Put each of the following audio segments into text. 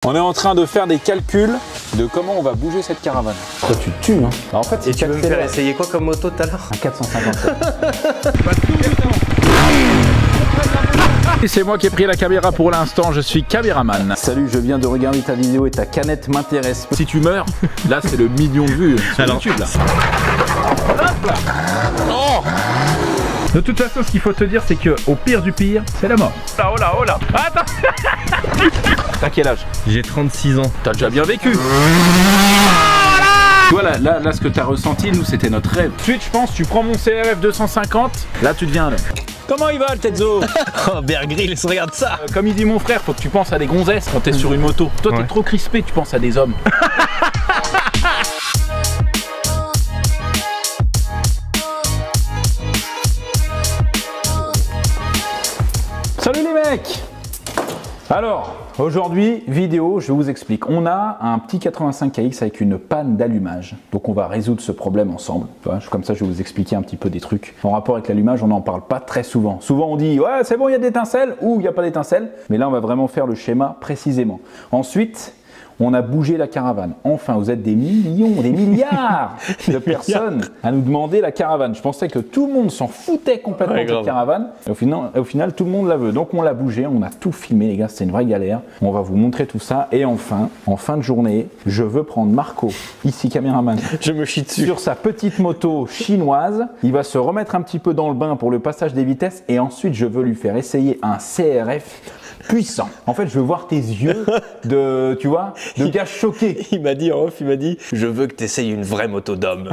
On est en train de faire des calculs de comment on va bouger cette caravane. Toi tu te tues hein. Bah, en fait, et tu veux me faire essayer quoi comme moto tout à l'heure? Un 457. C'est moi qui ai pris la caméra pour l'instant, je suis caméraman. Salut, je viens de regarder ta vidéo et ta canette m'intéresse. Si tu meurs, là c'est le million de vues sur YouTube là. Hop là. Oh. De toute façon, ce qu'il faut te dire, c'est que au pire du pire, c'est la mort. Oh là, oh là. Attends. T'as quel âge? J'ai 36 ans. T'as déjà bien vécu. Tu vois là ce que t'as ressenti, nous c'était notre rêve. Ensuite je pense, tu prends mon CRF 250, là tu deviens là. Comment il va le Tetzo? Oh Bear Grylls, regarde ça. Comme il dit mon frère, faut que tu penses à des gonzesses quand t'es sur une moto. Toi t'es trop crispé, tu penses à des hommes. Salut les mecs! Alors, aujourd'hui, vidéo, je vous explique. On a un petit 85KX avec une panne d'allumage. Donc on va résoudre ce problème ensemble. Comme ça, je vais vous expliquer un petit peu des trucs. En rapport avec l'allumage, on n'en parle pas très souvent. Souvent, on dit « Ouais, c'est bon, il y a d'étincelles » ou « Il n'y a pas d'étincelles ». Mais là, on va vraiment faire le schéma précisément. Ensuite, on a bougé la caravane. Enfin, vous êtes des millions, des milliards de personnes à nous demander la caravane. Je pensais que tout le monde s'en foutait complètement de cette caravane. Et au final, tout le monde la veut. Donc, on l'a bougé, on a tout filmé, les gars. C'est une vraie galère. On va vous montrer tout ça. Et enfin, en fin de journée, je veux prendre Marco, ici caméraman. Je me chie dessus. Sur sa petite moto chinoise. Il va se remettre un petit peu dans le bain pour le passage des vitesses. Et ensuite, je veux lui faire essayer un CRF puissant. En fait, je veux voir tes yeux de, tu vois, de gars choqué. Il m'a dit en off, il m'a dit « Je veux que tu essayes une vraie moto d'homme. »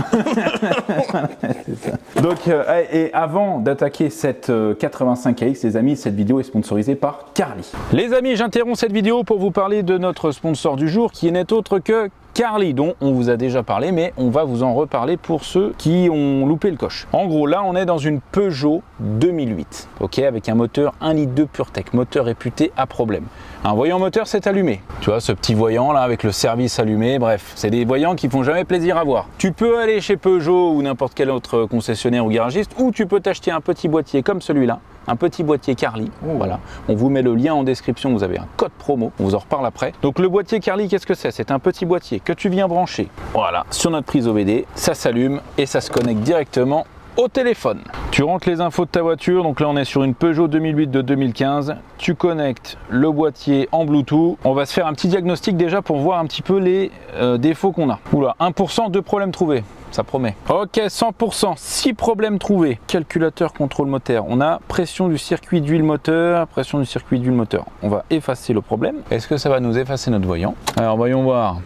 Donc, et avant d'attaquer cette 85KX, les amis, cette vidéo est sponsorisée par Carly. Les amis, j'interromps cette vidéo pour vous parler de notre sponsor du jour, qui n'est autre que Carly, dont on vous a déjà parlé, mais on va vous en reparler pour ceux qui ont loupé le coche. En gros, là, on est dans une Peugeot 2008, ok, avec un moteur 1,2 litre PureTech, moteur réputé à problème. Un voyant moteur s'est allumé. Tu vois, ce petit voyant là, avec le service allumé, bref, c'est des voyants qui font jamais plaisir à voir. Tu peux aller chez Peugeot ou n'importe quel autre concessionnaire ou garagiste, ou tu peux t'acheter un petit boîtier comme celui-là, un petit boîtier Carly, voilà. On vous met le lien en description, vous avez un code promo, on vous en reparle après. Donc le boîtier Carly, qu'est-ce que c'est? C'est un petit boîtier que tu viens brancher, voilà, sur notre prise OBD, ça s'allume et ça se connecte directement au téléphone. Tu rentres les infos de ta voiture, donc là on est sur une Peugeot 2008 de 2015, tu connectes le boîtier en Bluetooth, on va se faire un petit diagnostic déjà pour voir un petit peu les défauts qu'on a. Oula, 1%, 2 problèmes trouvés. Ça promet. Ok, 100%, 6 problèmes trouvés. Calculateur contrôle moteur. On a pression du circuit d'huile moteur, pression du circuit d'huile moteur. On va effacer le problème. Est-ce que ça va nous effacer notre voyant? Alors voyons voir.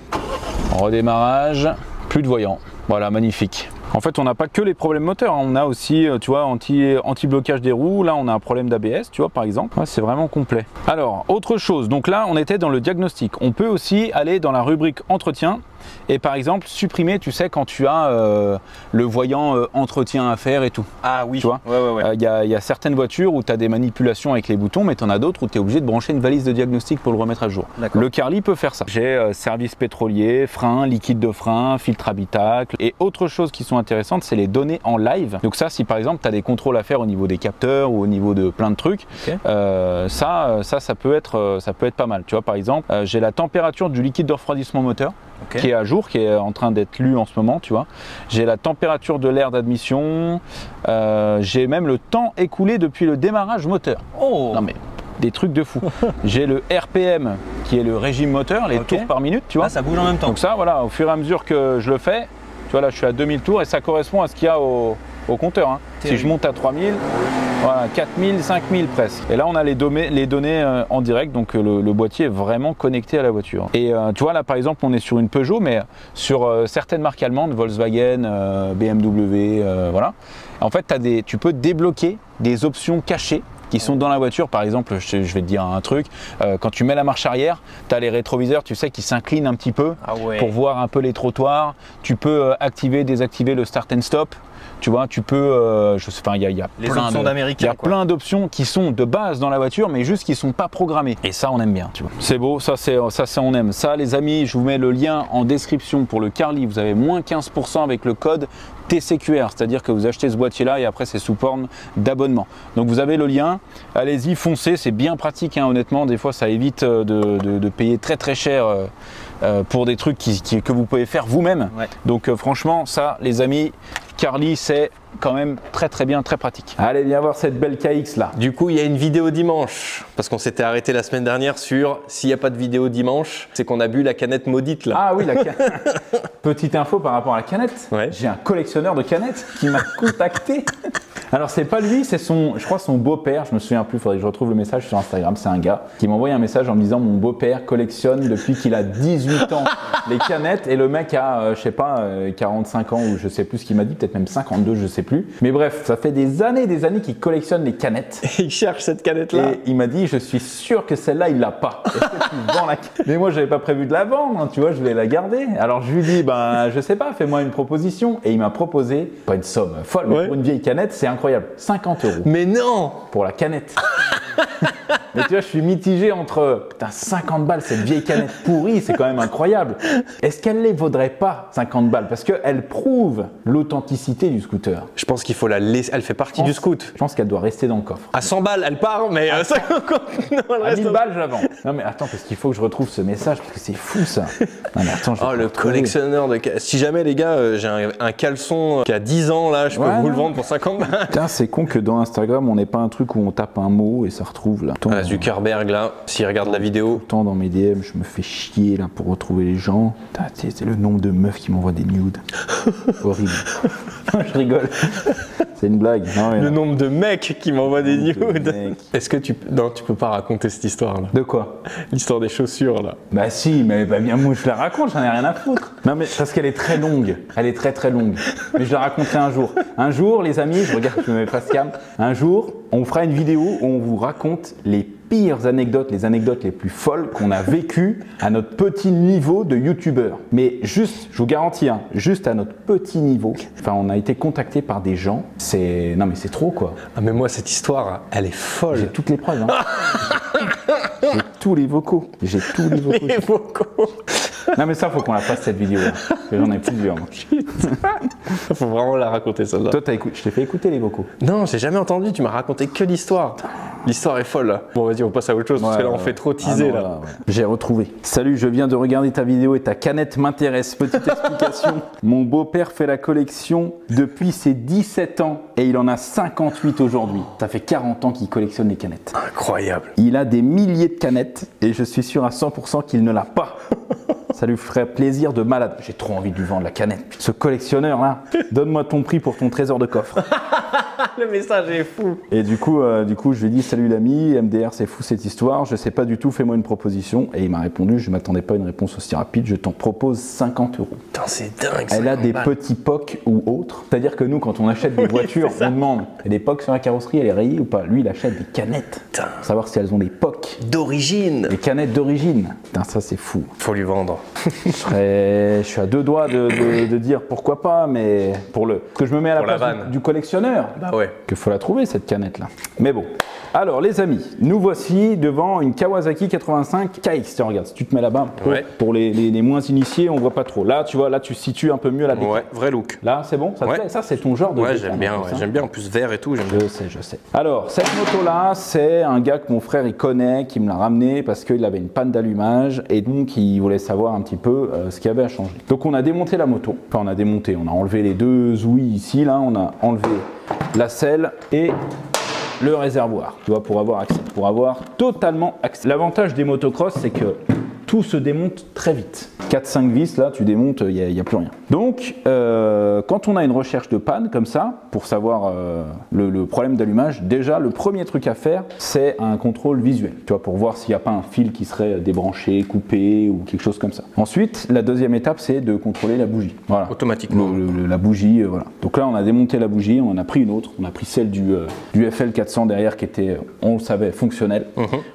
Redémarrage, plus de voyant. Voilà, magnifique. En fait, on n'a pas que les problèmes moteurs, on a aussi, tu vois, anti-blocage des roues. Là, on a un problème d'ABS, tu vois, par exemple. Ouais, c'est vraiment complet. Alors, autre chose. Donc là, on était dans le diagnostic. On peut aussi aller dans la rubrique entretien et par exemple supprimer, tu sais, quand tu as le voyant entretien à faire et tout. Ah oui, tu vois. Il y a certaines voitures où tu as des manipulations avec les boutons, mais tu en as d'autres où tu es obligé de brancher une valise de diagnostic pour le remettre à jour. Le Carly peut faire ça. J'ai service pétrolier, frein, liquide de frein, filtre habitacle et autre chose qui sont intéressantes, c'est les données en live. Donc ça, si par exemple tu as des contrôles à faire au niveau des capteurs ou au niveau de plein de trucs, ça peut être pas mal. Tu vois, par exemple, j'ai la température du liquide de refroidissement moteur. Qui est à jour, qui est en train d'être lu en ce moment, tu vois. J'ai la température de l'air d'admission, j'ai même le temps écoulé depuis le démarrage moteur. Oh non mais des trucs de fou. J'ai le RPM qui est le régime moteur, les tours par minute, tu vois. Ah, ça bouge en même temps. Donc ça, voilà, au fur et à mesure que je le fais, tu vois là, je suis à 2000 tours et ça correspond à ce qu'il y a au compteur. Hein. Si je monte à 3000, voilà, 4000, 5000 presque. Et là, on a les données en direct, donc le boîtier est vraiment connecté à la voiture. Et tu vois, là, par exemple, on est sur une Peugeot, mais sur certaines marques allemandes, Volkswagen, BMW, voilà. En fait, tu peux débloquer des options cachées qui sont dans la voiture. Par exemple, je vais te dire un truc, quand tu mets la marche arrière, tu as les rétroviseurs, tu sais, qui s'inclinent un petit peu pour voir un peu les trottoirs. Tu peux activer, désactiver le start and stop. Tu vois, tu peux, il y a plein d'options qui sont de base dans la voiture, mais juste qui sont pas programmées. Et ça, on aime bien, tu vois. C'est beau, ça on aime. Ça, les amis, je vous mets le lien en description pour le Carly. Vous avez moins 15% avec le code TCQR, c'est-à-dire que vous achetez ce boîtier-là et après c'est sous forme d'abonnement. Donc vous avez le lien. allez-y, foncez, c'est bien pratique hein, honnêtement, des fois ça évite de payer très cher pour des trucs que vous pouvez faire vous-même. Ouais. Donc franchement ça les amis, Carly c'est quand même très bien, très pratique. Allez, viens voir cette belle KX là. Du coup, il y a une vidéo dimanche, parce qu'on s'était arrêté la semaine dernière sur s'il n'y a pas de vidéo dimanche, c'est qu'on a bu la canette maudite là. Ah oui, la canette. Petite info par rapport à la canette, ouais. J'ai un collectionneur de canettes qui m'a contacté. Alors c'est pas lui, c'est je crois son beau-père, je me souviens plus, il faudrait que je retrouve le message sur Instagram, c'est un gars qui m'a envoyé un message en me disant mon beau-père collectionne depuis qu'il a 18 ans les canettes et le mec a, je sais pas, 45 ans ou je sais plus ce qu'il m'a dit, peut-être même 52, je sais plus. Mais bref, ça fait des années qu'il collectionne les canettes. Et il cherche cette canette-là. Et il m'a dit, je suis sûr que celle-là, il l'a pas. Est-ce que tu vends la canette? Mais moi, j'avais pas prévu de la vendre, hein, tu vois, je voulais la garder. Alors je lui dis, ben, je sais pas, fais-moi une proposition. Et il m'a proposé, pas une somme folle, mais pour une vieille canette, c'est incroyable, 50 €. Mais non! Pour la canette. Mais tu vois, je suis mitigé entre putain, 50 balles, cette vieille canette pourrie, c'est quand même incroyable. Est-ce qu'elle les vaudrait pas 50 balles? Parce qu'elle prouve l'authenticité du scooter. Je pense qu'il faut la laisser, elle fait partie du scoot. Je pense qu'elle doit rester dans le coffre. À 100 balles, elle part, mais à 50 à 1000 balles, je la vends. Non mais attends, parce qu'il faut que je retrouve ce message, parce que c'est fou ça. Non mais attends, oh, le collectionneur de... Si jamais les gars, j'ai un caleçon qui a 10 ans là, je peux vous le vendre pour 50 balles. Putain, c'est con que dans Instagram, on n'ait pas un truc où on tape un mot et ça retrouve là. Voilà, Zuckerberg là, s'il regarde la vidéo. Tout le temps dans mes DM, je me fais chier là pour retrouver les gens. C'est le nombre de meufs qui m'envoient des nudes. Horrible. Je rigole. C'est une blague. Non, le nombre de mecs qui m'envoient des nudes. Est-ce que tu peux pas raconter cette histoire là? De quoi? L'histoire des chaussures là. Bah si, mais bah, bien moi je la raconte, j'en ai rien à foutre. Non mais parce qu'elle est très longue. Elle est très longue. Mais je la raconterai un jour. Un jour les amis, je regarde, je me mets face cam. Un jour, on fera une vidéo où on vous raconte les pires anecdotes, les anecdotes les plus folles qu'on a vécues à notre petit niveau de youtubeur. Mais juste, je vous garantis, hein, juste à notre petit niveau. Enfin, on a été contacté par des gens. Non mais c'est trop quoi. Ah mais moi cette histoire, elle est folle. J'ai toutes les preuves. Hein. J'ai tous les vocaux. J'ai tous les vocaux. Les vocaux. Non mais ça, faut qu'on la fasse cette vidéo. J'en ai plusieurs. Faut vraiment la raconter celle-là. Toi, je t'ai fait écouter les vocaux. Non, j'ai jamais entendu. Tu m'as raconté que l'histoire. L'histoire est folle là. Bon vas-y, on passe à autre chose parce que là on fait trop teaser là. Ouais. J'ai retrouvé. Salut, je viens de regarder ta vidéo et ta canette m'intéresse. Petite explication. Mon beau-père fait la collection depuis ses 17 ans et il en a 58 aujourd'hui. Ça fait 40 ans qu'il collectionne les canettes. Incroyable. Il a des milliers de canettes et je suis sûr à 100% qu'il ne l'a pas. Ça lui ferait plaisir de malade. J'ai trop envie de lui vendre la canette. Ce collectionneur là, donne-moi ton prix pour ton trésor de coffre. Le message est fou. Et du coup, je lui ai dit salut l'ami, MDR c'est fou cette histoire, je sais pas du tout, fais-moi une proposition. Et il m'a répondu, je m'attendais pas à une réponse aussi rapide, je t'en propose 50 €. Putain, c'est dingue. Elle a des petits POC ou autres. C'est-à-dire que nous, quand on achète des voitures, on demande, il y a des POC sur la carrosserie, elle est rayée ou pas? Lui, il achète des canettes. Putain. Pour savoir si elles ont des POC. D'origine. Des canettes d'origine. Putain, ça c'est fou. Faut lui vendre. Je suis à deux doigts de dire pourquoi pas, mais que je me mets à la place du collectionneur. Bah ouais. Que faut la trouver cette canette là. Mais bon. Alors les amis, nous voici devant une Kawasaki 85 KX. Tiens, regarde, si tu te mets là-bas, pour les moins initiés, on voit pas trop. Là, tu vois, là tu situes un peu mieux la bécane. Ouais, vrai look. Là, c'est bon, ça te plaît? Ça, c'est ton genre de bécane. J'aime bien, j'aime bien. En plus vert et tout, j'aime bien. Je sais. Alors, cette moto-là, c'est un gars que mon frère il connaît, qui me l'a ramené parce qu'il avait une panne d'allumage et donc il voulait savoir un petit peu ce qu'il y avait à changer. Donc on a démonté la moto. Enfin, on a enlevé les deux ouïes ici, là, on a enlevé la selle et le réservoir, tu vois, pour avoir totalement accès. L'avantage des motocross, c'est que tout se démonte très vite. 4-5 vis, là, tu démontes, il n'y a plus rien. Donc, quand on a une recherche de panne comme ça, pour savoir le problème d'allumage, déjà, le premier truc à faire, c'est un contrôle visuel, tu vois, pour voir s'il n'y a pas un fil qui serait débranché, coupé ou quelque chose comme ça. Ensuite, la deuxième étape, c'est de contrôler la bougie. Voilà. Automatiquement. La bougie, voilà. Donc là, on a démonté la bougie, on en a pris une autre, on a pris celle du FL400 derrière qui était, on le savait, fonctionnelle.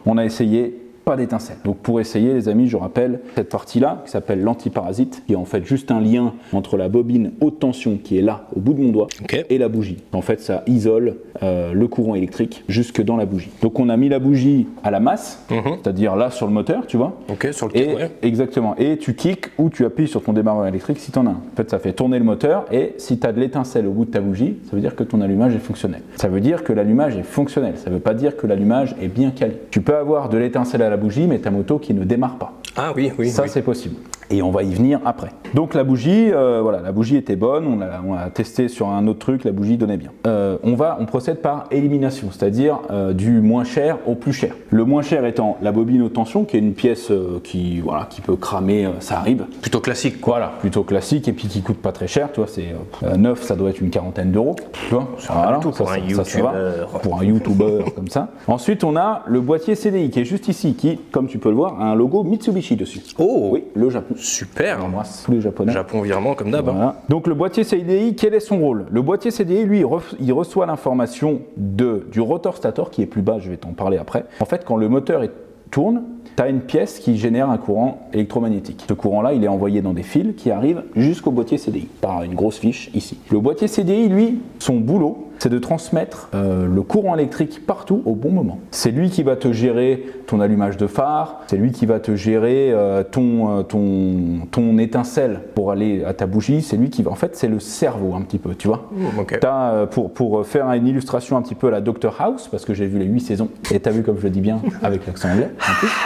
On a essayé. pas d'étincelle. Donc pour essayer les amis, je rappelle cette partie-là qui s'appelle l'antiparasite, qui est en fait juste un lien entre la bobine haute tension qui est là au bout de mon doigt et la bougie. En fait ça isole le courant électrique jusque dans la bougie. Donc on a mis la bougie à la masse, c'est-à-dire là sur le moteur, tu vois. Ok, sur le kick, ouais. Exactement. Et tu kicks ou tu appuies sur ton démarreur électrique si tu en as un. En fait ça fait tourner le moteur et si tu as de l'étincelle au bout de ta bougie, ça veut dire que ton allumage est fonctionnel. Ça veut dire que l'allumage est fonctionnel. Ça veut pas dire que l'allumage est bien calé. Tu peux avoir de l'étincelle à la bougie mais ta moto qui ne démarre pas. Ah oui, oui. Ça c'est possible. Et on va y venir après. Donc la bougie, voilà, la bougie était bonne, on l'a testé sur un autre truc, la bougie donnait bien. On procède par élimination, c'est-à-dire du moins cher au plus cher. Le moins cher étant la bobine haute tension, qui est une pièce qui peut cramer, ça arrive. Plutôt classique. Voilà, plutôt classique et puis qui coûte pas très cher, tu vois, c'est neuf, ça doit être une quarantaine d'euros, tu vois. Voilà, pour un youtubeur. Pour un youtubeur comme ça. Ensuite, on a le boîtier CDI qui est juste ici, qui, comme tu peux le voir, a un logo Mitsubishi dessus. Oh oui, le Japon. Super. On embrasse tous les Japonais. Japon virement comme d'hab. Voilà. Donc le boîtier CDI, quel est son rôle? Le boîtier CDI, lui, il reçoit l'information du rotor stator qui est plus bas, je vais t'en parler après. En fait, quand le moteur tourne, tu as une pièce qui génère un courant électromagnétique. Ce courant-là, il est envoyé dans des fils qui arrivent jusqu'au boîtier CDI, par une grosse fiche ici. Le boîtier CDI, lui, son boulot, c'est de transmettre le courant électrique partout au bon moment. C'est lui qui va te gérer ton allumage de phare, c'est lui qui va te gérer ton étincelle pour aller à ta bougie, c'est lui qui va... En fait, c'est le cerveau un petit peu, tu vois. Okay. Pour faire une illustration un petit peu à la Dr House, parce que j'ai vu les 8 saisons, et tu as vu comme je le dis bien avec l'accent anglais.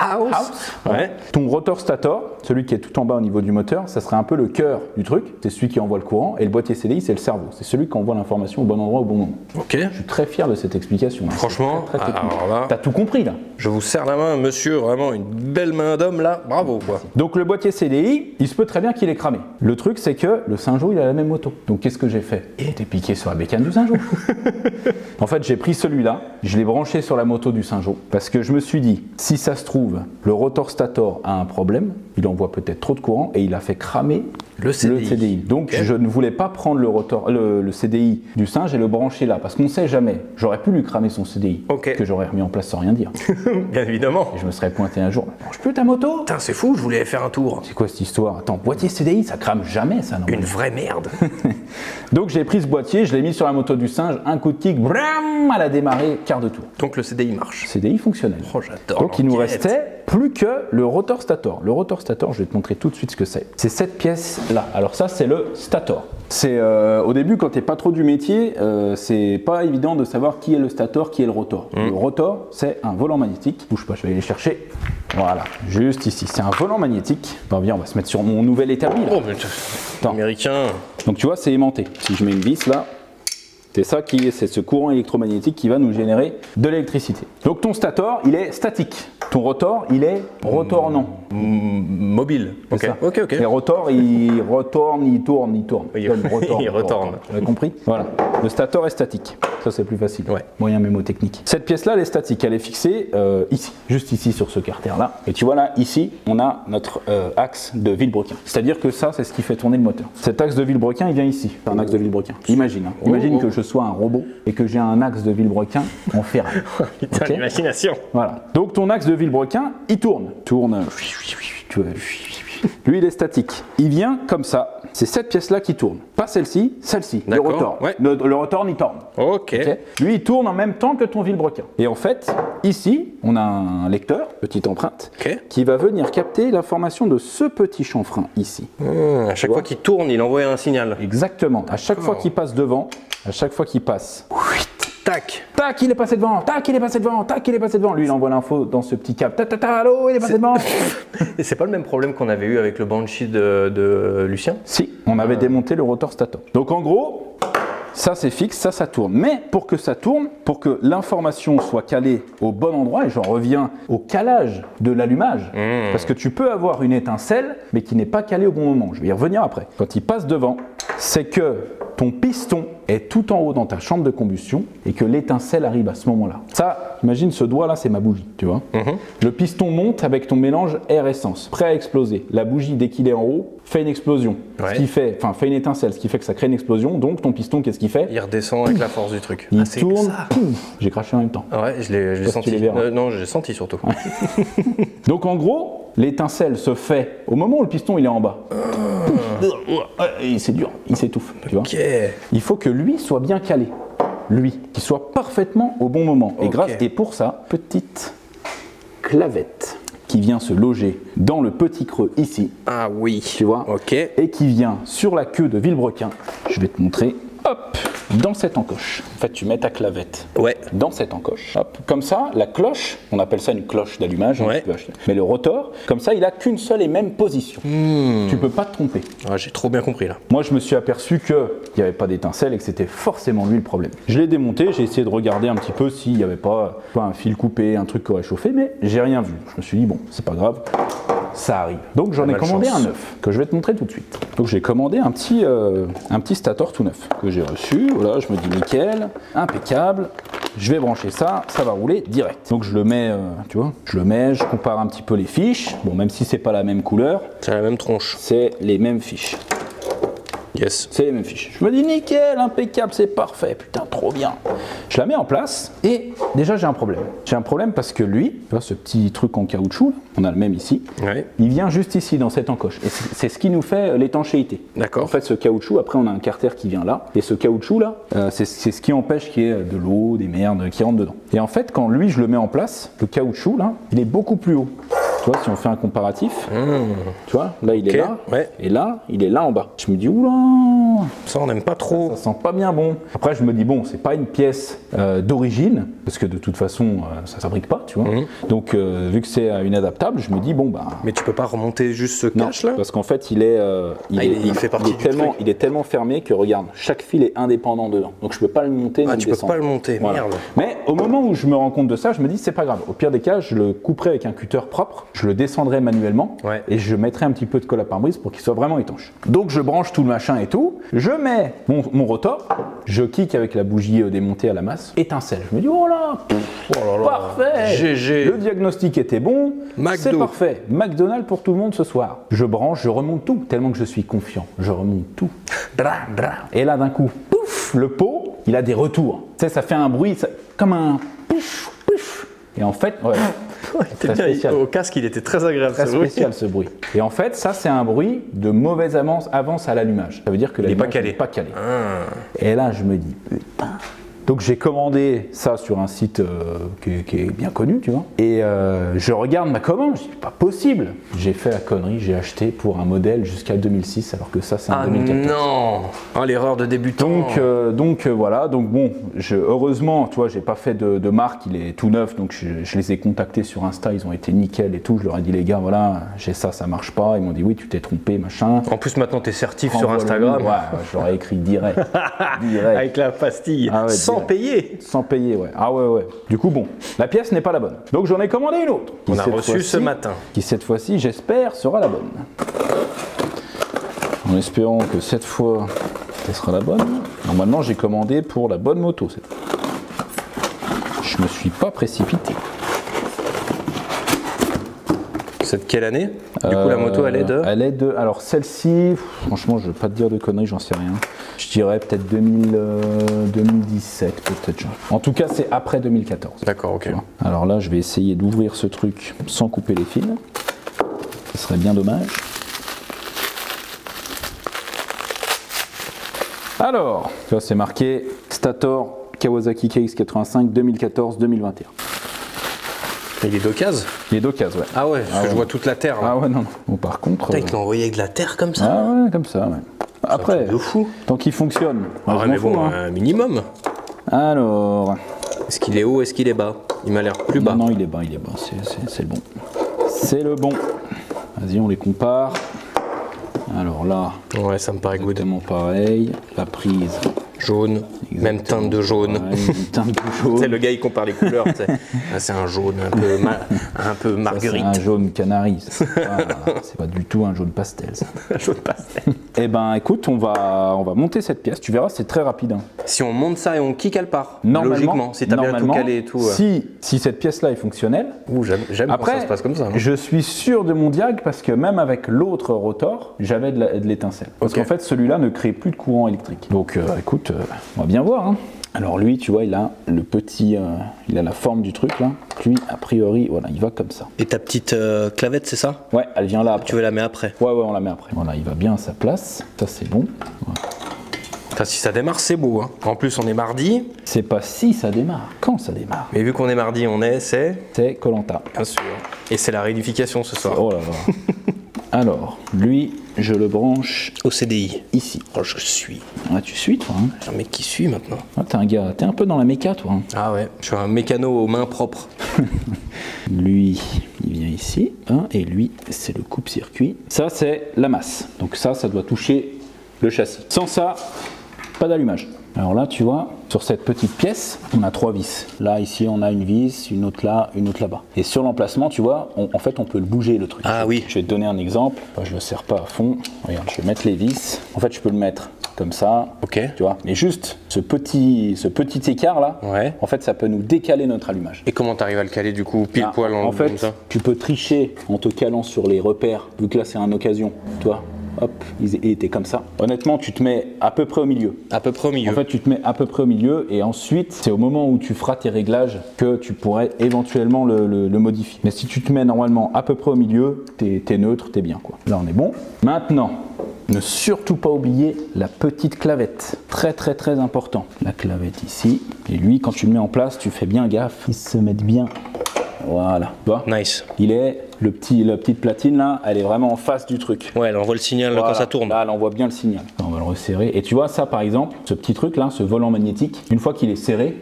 House. Ouais. Ton rotor stator, celui qui est tout en bas au niveau du moteur, ça serait un peu le cœur du truc, c'est celui qui envoie le courant, et le boîtier CDI, c'est le cerveau, c'est celui qui envoie l'information au bon endroit au bon moment. Ok. Je suis très fier de cette explication. Hein. Franchement, alors là, t'as tout compris là. Je vous serre la main, monsieur, vraiment une belle main d'homme là, bravo quoi. Donc le boîtier CDI, il se peut très bien qu'il est cramé. Le truc c'est que le Singeau il a la même moto. Donc qu'est-ce que j'ai fait? Il était piqué sur la bécane du Singeau. En fait j'ai pris celui-là, je l'ai branché sur la moto du Singeau parce que je me suis dit, si ça se trouve, le rotor stator a un problème, il envoie peut-être trop de courant et il a fait cramer le CDI. Donc je ne voulais pas prendre le CDI du singe et le brancher là parce qu'on ne sait jamais. J'aurais pu lui cramer son CDI que j'aurais remis en place sans rien dire. Bien évidemment. Et je me serais pointé un jour. Branche plus ta moto. Putain, c'est fou, je voulais faire un tour. C'est quoi cette histoire? Attends, boîtier CDI, ça crame jamais ça, non? Une vraie merde. Donc j'ai pris ce boîtier, je l'ai mis sur la moto du singe, un coup de kick, bram, elle a démarré, quart de tour. Donc le CDI marche. CDI fonctionnel. Oh, j'adore. Donc il nous restait plus que le rotor stator. Le rotor stator, je vais te montrer tout de suite ce que c'est. C'est cette pièce là. Alors ça, c'est le stator. C'est au début, quand t'es pas trop du métier, c'est pas évident de savoir qui est le stator, qui est le rotor. Le rotor, c'est un volant magnétique. Bouge pas, je vais aller chercher. Voilà, juste ici. C'est un volant magnétique. Bon, viens, on va se mettre sur mon nouvel établi. Là. Oh, mais américain. Donc tu vois, c'est aimanté. Si je mets une vis là, c'est ce courant électromagnétique qui va nous générer de l'électricité. Donc ton stator, il est statique. Ton rotor, il est rotornant. Mobile. Ok. Ok. Les rotors, il retourne, il tourne. Il retourne. Vous avez compris? Voilà. Le stator est statique. Ça, c'est plus facile. Ouais. Moyen mémotechnique. Cette pièce-là, elle est statique. Elle est fixée ici, juste ici sur ce carter-là. Et tu vois là, ici, on a notre axe de Villebrequin. C'est-à-dire que ça, c'est ce qui fait tourner le moteur. Cet axe de Villebrequin, il vient ici. C'est un axe de Villebrequin. Imagine. Hein. Imagine que je sois un robot et que j'ai un axe de Villebrequin en ferraille. Putain, okay, l'imagination. Voilà. Donc ton axe de Villebrequin, il tourne. Lui, il est statique. Il vient comme ça. C'est cette pièce-là qui tourne. Pas celle-ci, celle-ci. Le rotor. Ouais. Le rotor, il tourne. Ok. Lui, il tourne en même temps que ton Villebrequin. Et en fait, ici, on a un lecteur, petite empreinte, qui va venir capter l'information de ce petit chanfrein ici. À chaque fois qu'il tourne, il envoie un signal. Exactement. À chaque fois qu'il passe devant, à chaque fois qu'il passe... Tac. Tac, il est passé devant. Tac, il est passé devant. Tac, il est passé devant. Lui, il envoie l'info dans ce petit câble. Allô, il est passé devant. Et c'est pas le même problème qu'on avait eu avec le Banshee de Lucien? Si, on avait démonté le rotor stator. Donc en gros, ça c'est fixe, ça tourne. Mais pour que ça tourne, pour que l'information soit calée au bon endroit, et j'en reviens au calage de l'allumage, parce que tu peux avoir une étincelle, mais qui n'est pas calée au bon moment. Je vais y revenir après. Quand il passe devant, c'est que ton piston est tout en haut dans ta chambre de combustion et que l'étincelle arrive à ce moment-là. Ça, imagine ce doigt là, c'est ma bougie, tu vois. Le piston monte avec ton mélange air-essence, prêt à exploser. La bougie, dès qu'il est en haut, fait une explosion, ce qui fait, enfin fait une étincelle, ce qui fait que ça crée une explosion. Donc ton piston, qu'est-ce qu'il fait? Il redescend avec la force du truc. Il tourne, j'ai craché en même temps. Ouais, je l'ai senti. Non, j'ai senti surtout. Donc en gros, l'étincelle se fait au moment où le piston il est en bas. Et c'est dur, il s'étouffe. Tu vois. Il faut que lui soit bien calé. Lui, qu'il soit parfaitement au bon moment. Et pour ça, petite clavette qui vient se loger dans le petit creux ici. Ah oui. Tu vois. Et qui vient sur la queue de Vilebrequin. Je vais te montrer. Hop, dans cette encoche. En fait, tu mets ta clavette dans cette encoche. Hop, comme ça, la cloche, on appelle ça une cloche d'allumage, mais le rotor, comme ça, il a qu'une seule et même position. Tu peux pas te tromper. J'ai trop bien compris là. Moi, je me suis aperçu qu'il n'y avait pas d'étincelle et que c'était forcément lui le problème. Je l'ai démonté, j'ai essayé de regarder un petit peu s'il n'y avait pas un fil coupé, un truc qui aurait chauffé, mais j'ai rien vu. Je me suis dit, bon, c'est pas grave. Ça arrive. Donc j'en ai commandé un neuf que je vais te montrer tout de suite. Donc j'ai commandé un petit stator tout neuf que j'ai reçu. Voilà, je me dis nickel, impeccable. Je vais brancher ça, ça va rouler direct. Donc je le mets, tu vois, je compare un petit peu les fiches. Bon, même si c'est pas la même couleur, c'est la même tronche. C'est les mêmes fiches. C'est les mêmes fiches. Je me dis nickel, impeccable, c'est parfait. Putain, trop bien. Je la mets en place et déjà j'ai un problème. J'ai un problème parce que lui, tu vois, ce petit truc en caoutchouc, on a le même ici, il vient juste ici dans cette encoche. Et c'est ce qui nous fait l'étanchéité. D'accord. En fait, ce caoutchouc, après on a un carter qui vient là. Et ce caoutchouc là, c'est ce qui empêche qu'il y ait de l'eau, des merdes qui rentrent dedans. Et en fait, quand lui, je le mets en place, le caoutchouc là, il est beaucoup plus haut. Tu vois, si on fait un comparatif, tu vois, là il est là, et là, il est là en bas. Je me dis, oula, ça on n'aime pas trop. Ça sent pas bien bon. Après, je me dis, bon, c'est pas une pièce d'origine, parce que de toute façon, ça fabrique pas, tu vois. Donc, vu que c'est une adaptable, je me dis, bon, bah. Mais tu peux pas remonter juste ce cache là? Parce qu'en fait, il est tellement fermé que, regarde, chaque fil est indépendant dedans. Donc, je peux pas le monter. Tu peux pas le monter, merde. Mais au moment où je me rends compte de ça, je me dis, c'est pas grave. Au pire des cas, je le couperai avec un cutter propre. Je le descendrai manuellement et je mettrai un petit peu de colle à pare-brise pour qu'il soit vraiment étanche. Donc je branche tout le machin et tout, je mets mon rotor, je kick avec la bougie démontée à la masse, étincelle. Je me dis oh là, parfait, GG. Le diagnostic était bon, c'est parfait. McDonald's pour tout le monde ce soir. Je branche, je remonte tout, tellement que je suis confiant. Je remonte tout. Et là d'un coup, pouf, le pot, il a des retours. Tu sais, ça fait un bruit comme un pouf, pouf. Et en fait, au casque, il était très agréable. Très spécial ce bruit. Et en fait, ça, c'est un bruit de mauvaise avance à l'allumage. Ça veut dire que l'allumage n'est pas calé. Et là, je me dis, putain. Donc j'ai commandé ça sur un site qui est bien connu, tu vois. Et je regarde ma commande, je dis pas possible. J'ai fait la connerie, j'ai acheté pour un modèle jusqu'à 2006, alors que ça c'est un 2014. Non, l'erreur de débutant. Donc voilà, donc bon, heureusement, tu vois, j'ai pas fait de marque, il est tout neuf, donc je les ai contactés sur Insta, ils ont été nickel et tout. Je leur ai dit les gars, voilà, j'ai ça, ça marche pas. Ils m'ont dit oui, tu t'es trompé, machin. En plus maintenant t'es certif sur Instagram. Ouais, je leur ai écrit direct. Avec la pastille. Sans payer. Sans payer, ouais. Ah ouais. Du coup, bon, la pièce n'est pas la bonne. Donc j'en ai commandé une autre. On a reçu ce matin. Qui cette fois-ci, j'espère, sera la bonne. En espérant que cette fois, ça sera la bonne. Normalement, j'ai commandé pour la bonne moto. Je me suis pas précipité. C'est de quelle année? Du coup, la moto, elle est de... Alors, celle-ci, franchement, je ne vais pas te dire de conneries, j'en sais rien. Je dirais peut-être 2017, peut-être. En tout cas, c'est après 2014. D'accord, ok. Alors là, je vais essayer d'ouvrir ce truc sans couper les fils. Ce serait bien dommage. Alors, là, c'est marqué Stator Kawasaki KX85 2014-2021. Il est d'occasion? Il est d'occasion, ouais. Ah ouais, parce que je vois toute la terre. Ah ouais, non. Bon, par contre... Putain, ils te l'ont envoyé avec de la terre comme ça? Ah ouais, comme ça, ouais. Après, de fou. Tant qu'il fonctionne. Ah mais bon, un minimum. Alors... Est-ce qu'il est haut, est-ce qu'il est bas? Il m'a l'air plus bas. Non, il est bas, c'est le bon. C'est le bon. Vas-y, on les compare. Alors là... Ouais, ça me paraît good. Exactement pareil. La prise, Jaune, même teinte de jaune. Ouais, une teinte de jaune. C'est le gars, il compare les couleurs. C'est un jaune un peu marguerite. C'est un jaune canari. C'est pas du tout un jaune pastel. Ça. Un jaune pastel. Eh ben, écoute, on va monter cette pièce. Tu verras, c'est très rapide. Hein. Si on monte ça et on kick, elle part. Normalement, logiquement, si t'as bien tout calé et tout. Si cette pièce-là est fonctionnelle. J'aime quand ça se passe comme ça. Hein. Je suis sûr de mon diag parce que même avec l'autre rotor, j'avais de l'étincelle. Parce qu'en fait, celui-là ne crée plus de courant électrique. Donc, écoute, on va bien voir. Hein. Alors lui, tu vois, il a le petit, il a la forme du truc là. Lui, a priori, voilà, il va comme ça. Et ta petite clavette, c'est ça? Ouais, elle vient là après. Tu veux la mettre après? Ouais, on la met après. Voilà, il va bien à sa place. Ça, c'est bon. Voilà. Si ça démarre, c'est beau. Hein. En plus, on est mardi. C'est pas si ça démarre. Quand ça démarre? Mais vu qu'on est mardi, c'est Koh-Lanta. Bien sûr. Et c'est la réunification ce soir. Oh là là. Alors, lui, je le branche au CDI. Ici. Oh, je suis. Ah, tu suis, toi. Hein. Je suis un mec qui suit maintenant. Ah, t'es un gars, t'es un peu dans la méca, toi. Hein. Ah ouais, je suis un mécano aux mains propres. Lui, il vient ici. Hein, et lui, c'est le coupe-circuit. Ça, c'est la masse. Donc ça doit toucher le châssis. Sans ça, pas d'allumage. Alors là, tu vois, sur cette petite pièce, on a 3 vis. Là, ici, on a une vis, une autre là, une autre là-bas. Et sur l'emplacement, tu vois, en fait, on peut le bouger, le truc. Ah oui. Je vais te donner un exemple. Enfin, je le serre pas à fond. Regarde, je vais mettre les vis. En fait, je peux le mettre comme ça. Ok. Tu vois, mais juste ce petit écart là, ouais. En fait, ça peut nous décaler notre allumage. Et comment tu arrives à le caler du coup, pile poil en fait, comme ça? Tu peux tricher en te calant sur les repères, vu que là, c'est une occasion, tu vois. Hop, il était comme ça. Honnêtement, tu te mets à peu près au milieu. À peu près au milieu. En fait, tu te mets à peu près au milieu et ensuite, c'est au moment où tu feras tes réglages que tu pourrais éventuellement le modifier. Mais si tu te mets normalement à peu près au milieu, t'es neutre, t'es bien quoi. Là, on est bon. Maintenant, ne surtout pas oublier la petite clavette. Très très très important. La clavette ici. Et lui, quand tu le mets en place, tu fais bien gaffe. Ils se mettent bien. Voilà. Tu vois ? Nice. Il est, la petite platine là, elle est vraiment en face du truc. Ouais, elle envoie le signal voilà. Quand ça tourne. Là, elle envoie bien le signal. On va le resserrer. Et tu vois ça par exemple, ce petit truc là, ce volant magnétique, une fois qu'il est serré,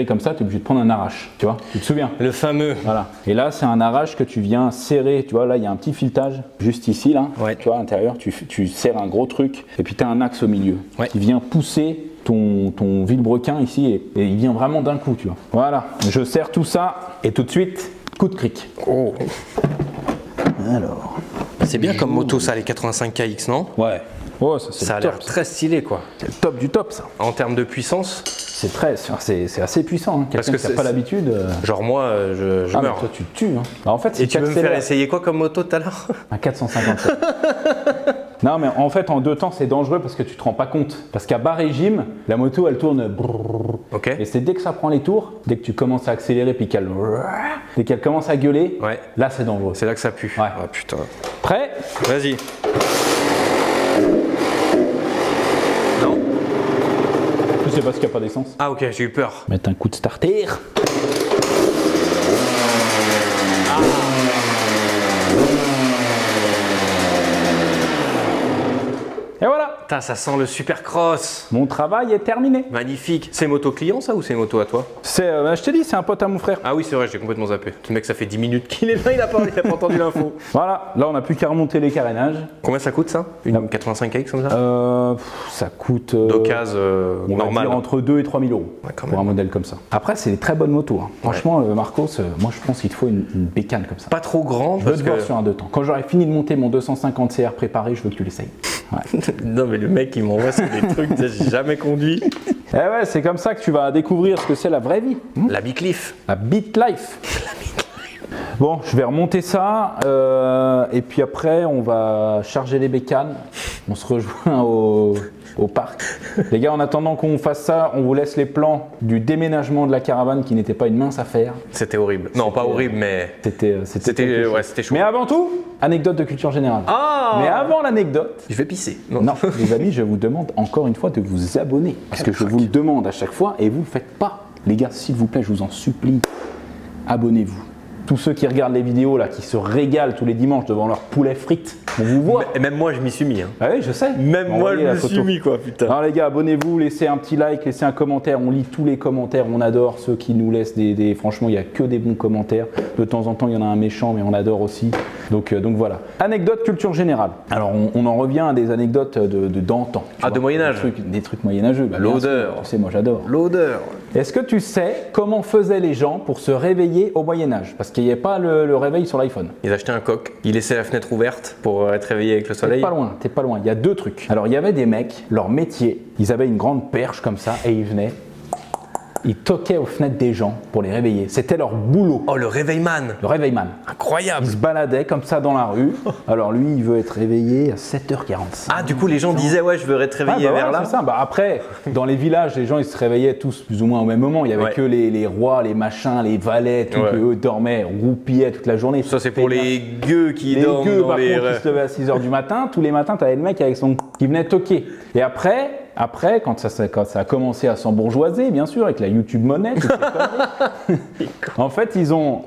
comme ça, tu es obligé de prendre un arrache. Tu vois ? Tu te souviens ? Le fameux. Voilà. Et là, c'est un arrache que tu viens serrer. Tu vois, là, il y a un petit filetage juste ici là. Ouais. Tu vois, à l'intérieur, tu serres un gros truc et puis tu as un axe au milieu. Ouais. Il vient pousser ton vilebrequin ici et il vient vraiment d'un coup, tu vois. Voilà. Je serre tout ça et tout de suite, coup de cric. Oh. Alors. C'est bien comme moto ça, les 85kX, non? Ouais. Oh, ça a l'air très stylé quoi. C'est le top du top ça. En termes de puissance, c'est assez puissant. Hein. Quelqu'un qui n'a pas l'habitude. Genre moi, je meurs. Toi tu te tues. Hein. Alors, en fait, si et tu veux me faire essayer quoi comme moto tout à l'heure? Un 457. Non mais en fait en 2 temps c'est dangereux parce que tu te rends pas compte. Parce qu'à bas régime, la moto elle tourne. Ok. Et c'est dès que ça prend les tours, dès que tu commences à accélérer puis dès qu'elle commence à gueuler, ouais. Là c'est dangereux. C'est là que ça pue. Ouais. Oh putain. Prêt? Vas-y. Non. Je sais pas ce qu'il n'y a pas d'essence. Ah ok, j'ai eu peur. Mettre un coup de starter. Et voilà. Putain, ça sent le supercross. Mon travail est terminé. Magnifique. C'est moto client ça ou c'est moto à toi? C'est, je t'ai dit, c'est un pote à mon frère. Ah oui, c'est vrai, j'ai complètement zappé. Le mec, ça fait 10 minutes qu'il est là, il a pas entendu l'info. Voilà, là on n'a plus qu'à remonter les carénages. Combien ça coûte ça? Une 85kX comme ça? Ça coûte. D'occasion normale. Entre 2 et 3 000 euros ouais, pour un modèle comme ça. Après, c'est des très bonnes motos. Hein. Franchement, Marcos, moi je pense qu'il te faut une bécane comme ça. Pas trop grande. Je veux te voir sur un 2 temps. Quand j'aurai fini de monter mon 250 CR préparé, je veux que tu l'essayes. Ouais. Non, mais le mec, il m'envoie sur des trucs que j'ai jamais conduit. Eh ouais, c'est comme ça que tu vas découvrir ce que c'est la vraie vie. La Bicliff. La Beat Life. Bon, je vais remonter ça et puis après on va charger les bécanes. On se rejoint au parc. Les gars, en attendant qu'on fasse ça, on vous laisse les plans du déménagement de la caravane qui n'était pas une mince affaire. C'était horrible. Non, pas horrible, mais c'était chaud. Mais avant tout, anecdote de culture générale. Ah. Mais avant l'anecdote, je vais pisser. Non, les amis, je vous demande encore une fois de vous abonner parce que je vous le demande à chaque fois et vous ne le faites pas. Les gars, s'il vous plaît, je vous en supplie, abonnez-vous. Tous ceux qui regardent les vidéos là, qui se régalent tous les dimanches devant leur poulet frites, on vous voit. Et même moi, je m'y suis mis. Hein. Ah oui, je sais. Même moi, je me suis mis, quoi, putain. Alors les gars, abonnez-vous, laissez un petit like, laissez un commentaire. On lit tous les commentaires, on adore ceux qui nous laissent des... Franchement, il n'y a que des bons commentaires. De temps en temps, il y en a un méchant, mais on adore aussi. Donc voilà. Anecdote culture générale. Alors, on en revient à des anecdotes d'antan. Ah, de Moyen-Âge. Des trucs moyenâgeux. Bah, l'odeur. Tu sais, moi j'adore. L'odeur. Est-ce que tu sais comment faisaient les gens pour se réveiller au Moyen-Âge? Parce qu'il n'y avait pas le réveil sur l'iPhone. Ils achetaient un coq, ils laissaient la fenêtre ouverte pour être réveillé avec le soleil. T'es pas loin. Il y a deux trucs. Alors, il y avait des mecs, leur métier, ils avaient une grande perche comme ça et ils venaient. Ils toquaient aux fenêtres des gens pour les réveiller. C'était leur boulot. Oh, le réveilman. Le réveilman. Incroyable. Il se baladait comme ça dans la rue. Alors lui, il veut être réveillé à 7h45. Ah, du coup, les gens disaient, ouais, je veux être réveillé vers là. C'est ça. Bah, après, dans les villages, les gens, ils se réveillaient tous plus ou moins au même moment. Il n'y avait que les rois, les machins, les valets, tout eux dormaient, roupillaient toute la journée. Ça, c'est pour les gueux qui dorment dans par contre, qui se levaient à 6h du matin. Tous les matins, tu avais le mec avec son... qui venait toquer. Et après, quand ça a commencé à s'embourgeoiser, bien sûr, avec la YouTube monnaie, en fait, ils ont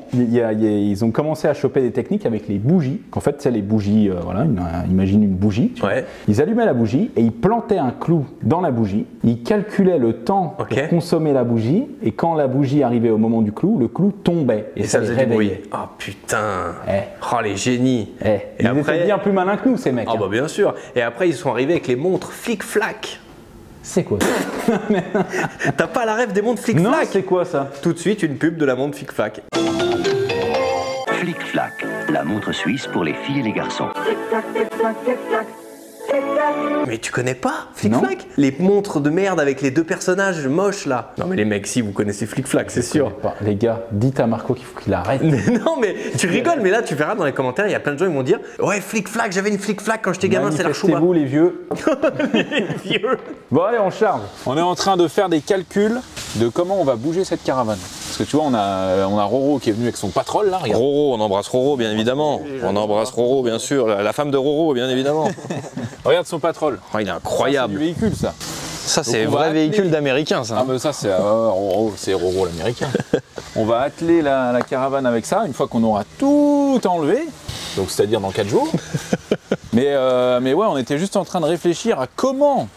commencé à choper des techniques avec les bougies. En fait, c'est les bougies, voilà, imagine une bougie. Ils allumaient la bougie et ils plantaient un clou dans la bougie. Ils calculaient le temps pour consommer la bougie et quand la bougie arrivait au moment du clou, le clou tombait et ça les réveillait. Oh putain. Oh les génies. Ils étaient bien plus malins que nous, ces mecs. Ah bah bien sûr. Et après, ils sont arrivés avec les montres flic-flac. C'est quoi ça? T'as pas la rêve des montres flic-flac? Non, c'est quoi ça? Tout de suite, une pub de la montre flic-flac. Flic-flac, la montre suisse pour les filles et les garçons. Mais tu connais pas Flic-Flac? Les montres de merde avec les deux personnages moches là. Non mais les mecs, si vous connaissez Flic-Flac, c'est sûr. Les gars, dites à Marco qu'il faut qu'il arrête. Non mais tu rigoles, mais là tu verras dans les commentaires, il y a plein de gens qui vont dire ouais Flic-Flac, j'avais une Flic-Flac quand j'étais gamin, c'est la chouba. C'est vous les vieux. Les vieux. Bon allez, on charge. On est en train de faire des calculs de comment on va bouger cette caravane. Parce que tu vois, on a Roro qui est venu avec son patrol là, regarde. Roro, on embrasse Roro bien évidemment. On embrasse Roro bien sûr, la femme de Roro bien évidemment. Regarde son patrol. Oh, il est incroyable. C'est du véhicule ça. Ça c'est vrai véhicule d'américain ça. Ah mais ça c'est Roro l'américain. On va atteler la caravane avec ça une fois qu'on aura tout enlevé. Donc c'est-à-dire dans 4 jours. mais ouais, on était juste en train de réfléchir à comment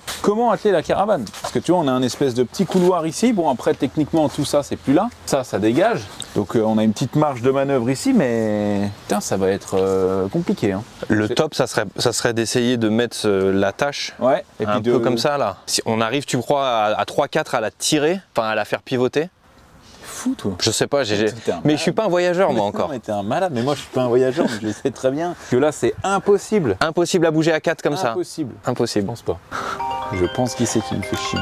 atteler la caravane. Parce que tu vois, on a un espèce de petit couloir ici. Bon après techniquement tout ça c'est plus là. Ça dégage. Donc on a une petite marge de manœuvre ici, mais putain ça va être compliqué. Hein. Le top ça serait d'essayer de mettre la tâche et un peu comme ça là. Si on arrive tu crois à 3-4 à la tirer, enfin à la faire pivoter. Fou toi. Je sais pas, mais je suis pas un voyageur moi encore. Mais t'es un malade, mais moi je suis pas un voyageur, mais je sais très bien que là c'est impossible. Impossible à bouger à 4 comme ça. Impossible. Impossible. Je pense pas. Je pense qu'il sait qu'il me fait chier.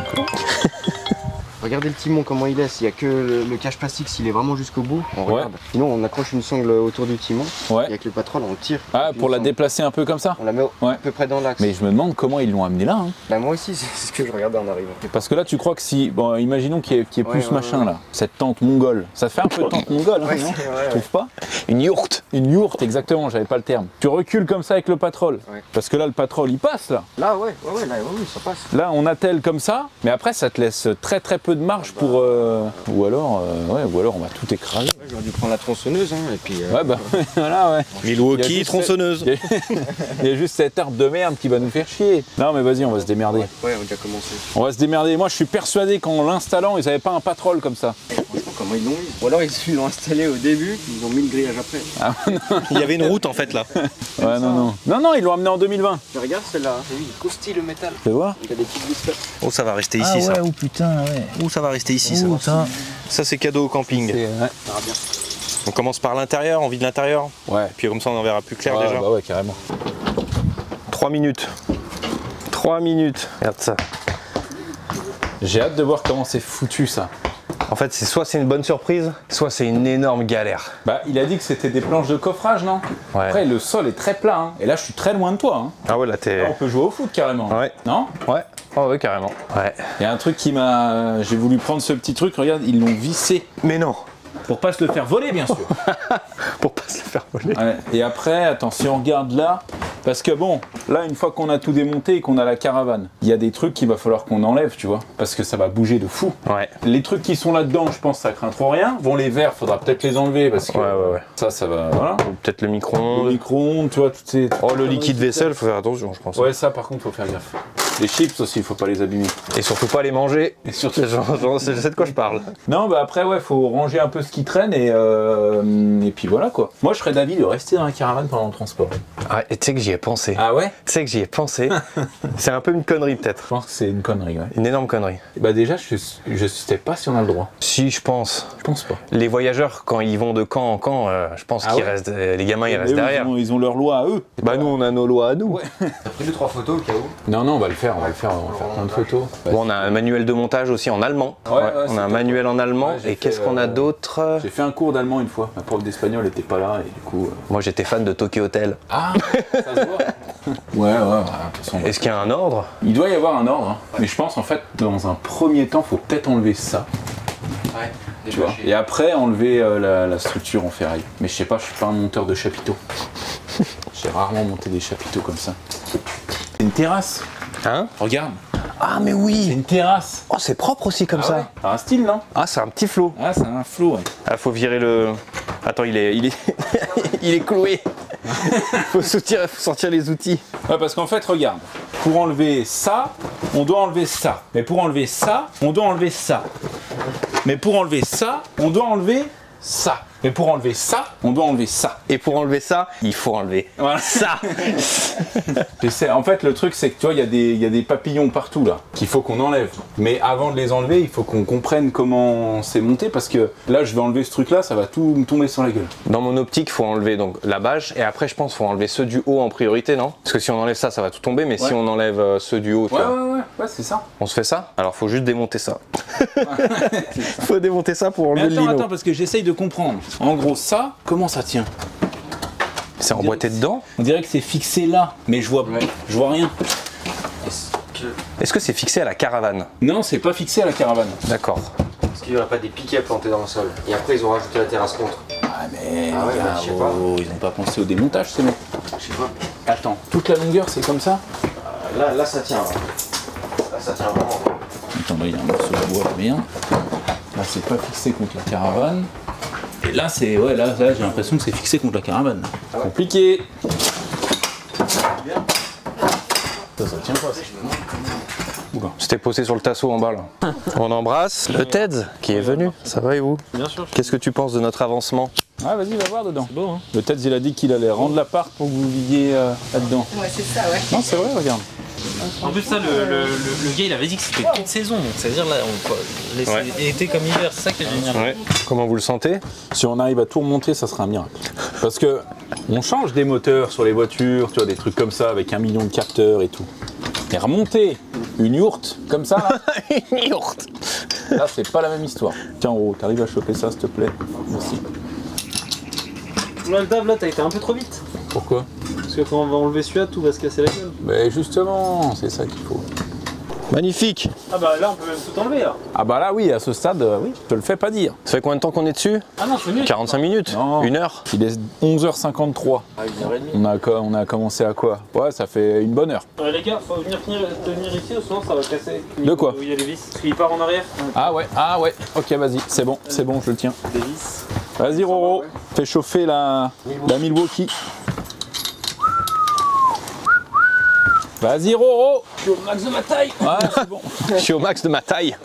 Regardez le timon comment il est, s'il n'y a que le cache plastique, s'il est vraiment jusqu'au bout, on regarde. Sinon on accroche une sangle autour du timon et avec le patrol on tire. Ah, pour la déplacer un peu comme ça? On la met à peu près dans l'axe. Mais je me demande comment ils l'ont amené là. Hein. Bah moi aussi c'est ce que je regardais en arrivant. Parce que là tu crois que si, bon imaginons qu'il y ait plus machin là, cette tente mongole, ça fait un peu de tente mongole, hein, non? Tu trouves pas? Une yourte. Une yourte, exactement, j'avais pas le terme. Tu recules comme ça avec le patrol. Parce que là le patrol il passe là. Là ouais, ça passe. Là on attelle comme ça, mais après ça te laisse très peu de marge pour... ou alors on va tout écraser. J'aurais dû prendre la tronçonneuse et puis... Ouais bah voilà ouais. Milwaukee tronçonneuse. Il y a juste cette arbre de merde qui va nous faire chier. Non mais vas-y on va se démerder. Ouais on a déjà commencé. On va se démerder. Moi je suis persuadé qu'en l'installant ils avaient pas un patrol comme ça. Franchement comment ils l'ont mis. Ou alors ils l'ont installé au début, ils ont mis le grillage après. Ah, non. Il y avait une route en fait là. Ouais non ils l'ont amené en 2020. Tu regardes celle-là, il croustille le métal. Tu vois? Il y a des petites biscottes. Oh ça va rester ici ça. Oh putain ouais. Oh ça va rester ici ça. Ça c'est cadeau au camping. Ça va bien. On commence par l'intérieur, on vide l'intérieur. Ouais. Puis comme ça on en verra plus clair déjà. Bah ouais carrément. 3 minutes. 3 minutes. Regarde ça. J'ai hâte de voir comment c'est foutu ça. En fait, soit c'est une bonne surprise, soit c'est une énorme galère. Bah, il a dit que c'était des planches de coffrage, non? Ouais. Après, le sol est très plat, hein. Et là, je suis très loin de toi. Hein. Ah ouais, là, t'es... On peut jouer au foot carrément. Ouais. Non? Ouais. Oh ouais, carrément. Ouais. Il y a un truc qui m'a... J'ai voulu prendre ce petit truc, regarde, ils l'ont vissé. Mais non. Pour pas se le faire voler, bien sûr. Pour pas se le faire voler. Ouais. Et après, attends, si on regarde là, Parce que bon, là, une fois qu'on a tout démonté et qu'on a la caravane, il y a des trucs qu'il va falloir qu'on enlève, tu vois. Parce que ça va bouger de fou. Ouais. Les trucs qui sont là-dedans, je pense, ça craint trop rien. Bon, les verres, faudra peut-être les enlever parce que ça va, voilà. Ou peut-être le micro-ondes. Le micro-ondes, tu vois, toutes ces... Oh, le liquide vaisselle, faut faire attention, je pense. Ouais, ça, par contre, faut faire gaffe. Les chips aussi, il faut pas les abîmer. Et surtout pas les manger. Et surtout... je sais de quoi je parle. Non, bah après, ouais, faut ranger un peu ce qui traîne et puis voilà, quoi. Moi, je serais d'avis de rester dans la caravane pendant le transport. Ah, et tu sais que j'y ai pensé. Ah ouais? Tu sais que j'y ai pensé. C'est un peu une connerie, peut-être. Je pense que c'est une connerie, ouais. Une énorme connerie. Bah déjà, je sais pas si on a le droit. Si, je pense. Je pense pas. Les voyageurs, quand ils vont de camp en camp, je pense qu'ils restent... les gamins, ils restent derrière. Ils ont leur loi à eux. Bah nous, on a nos lois à nous. Ouais. T'as pris 2-3 photos au cas où? Non, on va le faire, on va faire plein de photos. Bon, on a un manuel de montage aussi en allemand. On a un manuel en allemand. Ouais, et qu'est-ce qu'on a d'autre? J'ai fait un cours d'allemand une fois. Ma prof d'espagnol était pas là et du coup... Moi, j'étais fan de Tokyo Hotel. Ah, ça se voit. Ouais, de toute façon. Est-ce qu'il y a un ordre? Il doit y avoir un ordre, hein. Mais je pense en fait, dans un premier temps, faut peut-être enlever ça. Ouais. Tu vois. Et après enlever la structure en ferraille. Mais je sais pas, je suis pas un monteur de chapiteaux. J'ai rarement monté des chapiteaux comme ça. C'est une terrasse. Hein? Regarde. Ah, mais C'est oui! une terrasse. Oh, c'est propre aussi comme ça. Ouais. C'est un style, non? Ah, c'est un petit flot. Ah, c'est un flot, ouais. Ah, faut virer le... Attends, il est, il est cloué. Faut sortir les outils. Ouais, parce qu'en fait, regarde. Pour enlever ça, on doit enlever ça. Mais pour enlever ça, on doit enlever ça. Mais pour enlever ça, on doit enlever ça. Mais pour enlever ça, on doit enlever ça. Et pour enlever ça, il faut enlever Voilà. ça. En fait, le truc, c'est que tu vois, il y a des papillons partout là, qu'il faut qu'on enlève. Mais avant de les enlever, il faut qu'on comprenne comment c'est monté, parce que là, je vais enlever ce truc-là, ça va tout me tomber sur la gueule. Dans mon optique, faut enlever donc la bâche, et après, je pense, faut enlever ceux du haut en priorité, non? Parce que si on enlève ça, ça va tout tomber, mais si on enlève ceux du haut, tu vois, Ouais, c'est ça. on se fait ça? Alors, faut juste démonter ça. Faut démonter ça pour enlever le lino. Attends, parce que j'essaye de comprendre. En gros, ça, comment ça tient? C'est emboîté dedans? On dirait que c'est fixé là, mais je vois rien. Est-ce que c'est fixé à la caravane? Non, c'est pas fixé à la caravane. D'accord. Parce qu'il n'y aura pas des piquets à planter dans le sol. Et après, ils ont rajouté la terrasse contre. Ah mais Ah ouais, bah, je sais pas. ils ont pas pensé au démontage, ces mecs. Je sais pas. Attends, toute la longueur, c'est comme ça? Là, ça tient. Là, ça tient vraiment. Attends, là, il y a un morceau de bois, bien. Là, c'est pas fixé contre la caravane. Et là, c'est... Ouais, là j'ai l'impression que c'est fixé contre la caravane. Ah ouais. Compliqué. Ça tient pas, ça. Oula. C'était posé sur le tasseau en bas, là. On embrasse le Ted qui est venu. Ça va et vous? Bien sûr. Qu'est-ce que tu penses de notre avancement? Ah, vas-y, va voir dedans. C'est beau, hein. Le Ted, il a dit qu'il allait rendre l'appart pour que vous viviez là-dedans. Ouais, c'est ça, ouais. Non, c'est vrai, regarde. En plus, ça, le gars, il avait dit que c'était toute saison. Donc, c'est-à-dire, là, on peut laisser été comme hiver. C'est ça qui est génial. Ouais. Comment vous le sentez? Si on arrive à tout remonter, ça sera un miracle. Parce que on change des moteurs sur les voitures, tu vois, des trucs comme ça, avec 1 million de capteurs et tout. Et remonter une yourte comme ça, là, Une yourte. là c'est pas la même histoire. Tiens, Ro, t'arrives à choper ça, s'il te plaît? Merci. Là, le Dave, là, t'as été un peu trop vite. Pourquoi? Parce que quand on va enlever celui-là, tout va se casser la gueule. Mais justement, c'est ça qu'il faut. Magnifique. Ah bah là, on peut même tout enlever, là. Ah bah là, oui, à ce stade, oui, je te le fais pas dire. Ça fait combien de temps qu'on est dessus? Ah non, c'est mieux. 45 minutes? Non. 1 heure? Il est 11h53. Ah, 1h30. On a commencé à quoi? Ouais, ça fait une bonne heure. Les gars, faut venir tenir ici, sinon ça va casser. De quoi? Il y a les vis. Parce qu'il part en arrière. Ah ouais, ok, vas-y, c'est bon, je le tiens. Des vis. Vas-y, Roro, fais chauffer la Milwaukee. Vas-y, Roro. Je suis au max de ma taille. Ouais, c'est bon. Je suis au max de ma taille.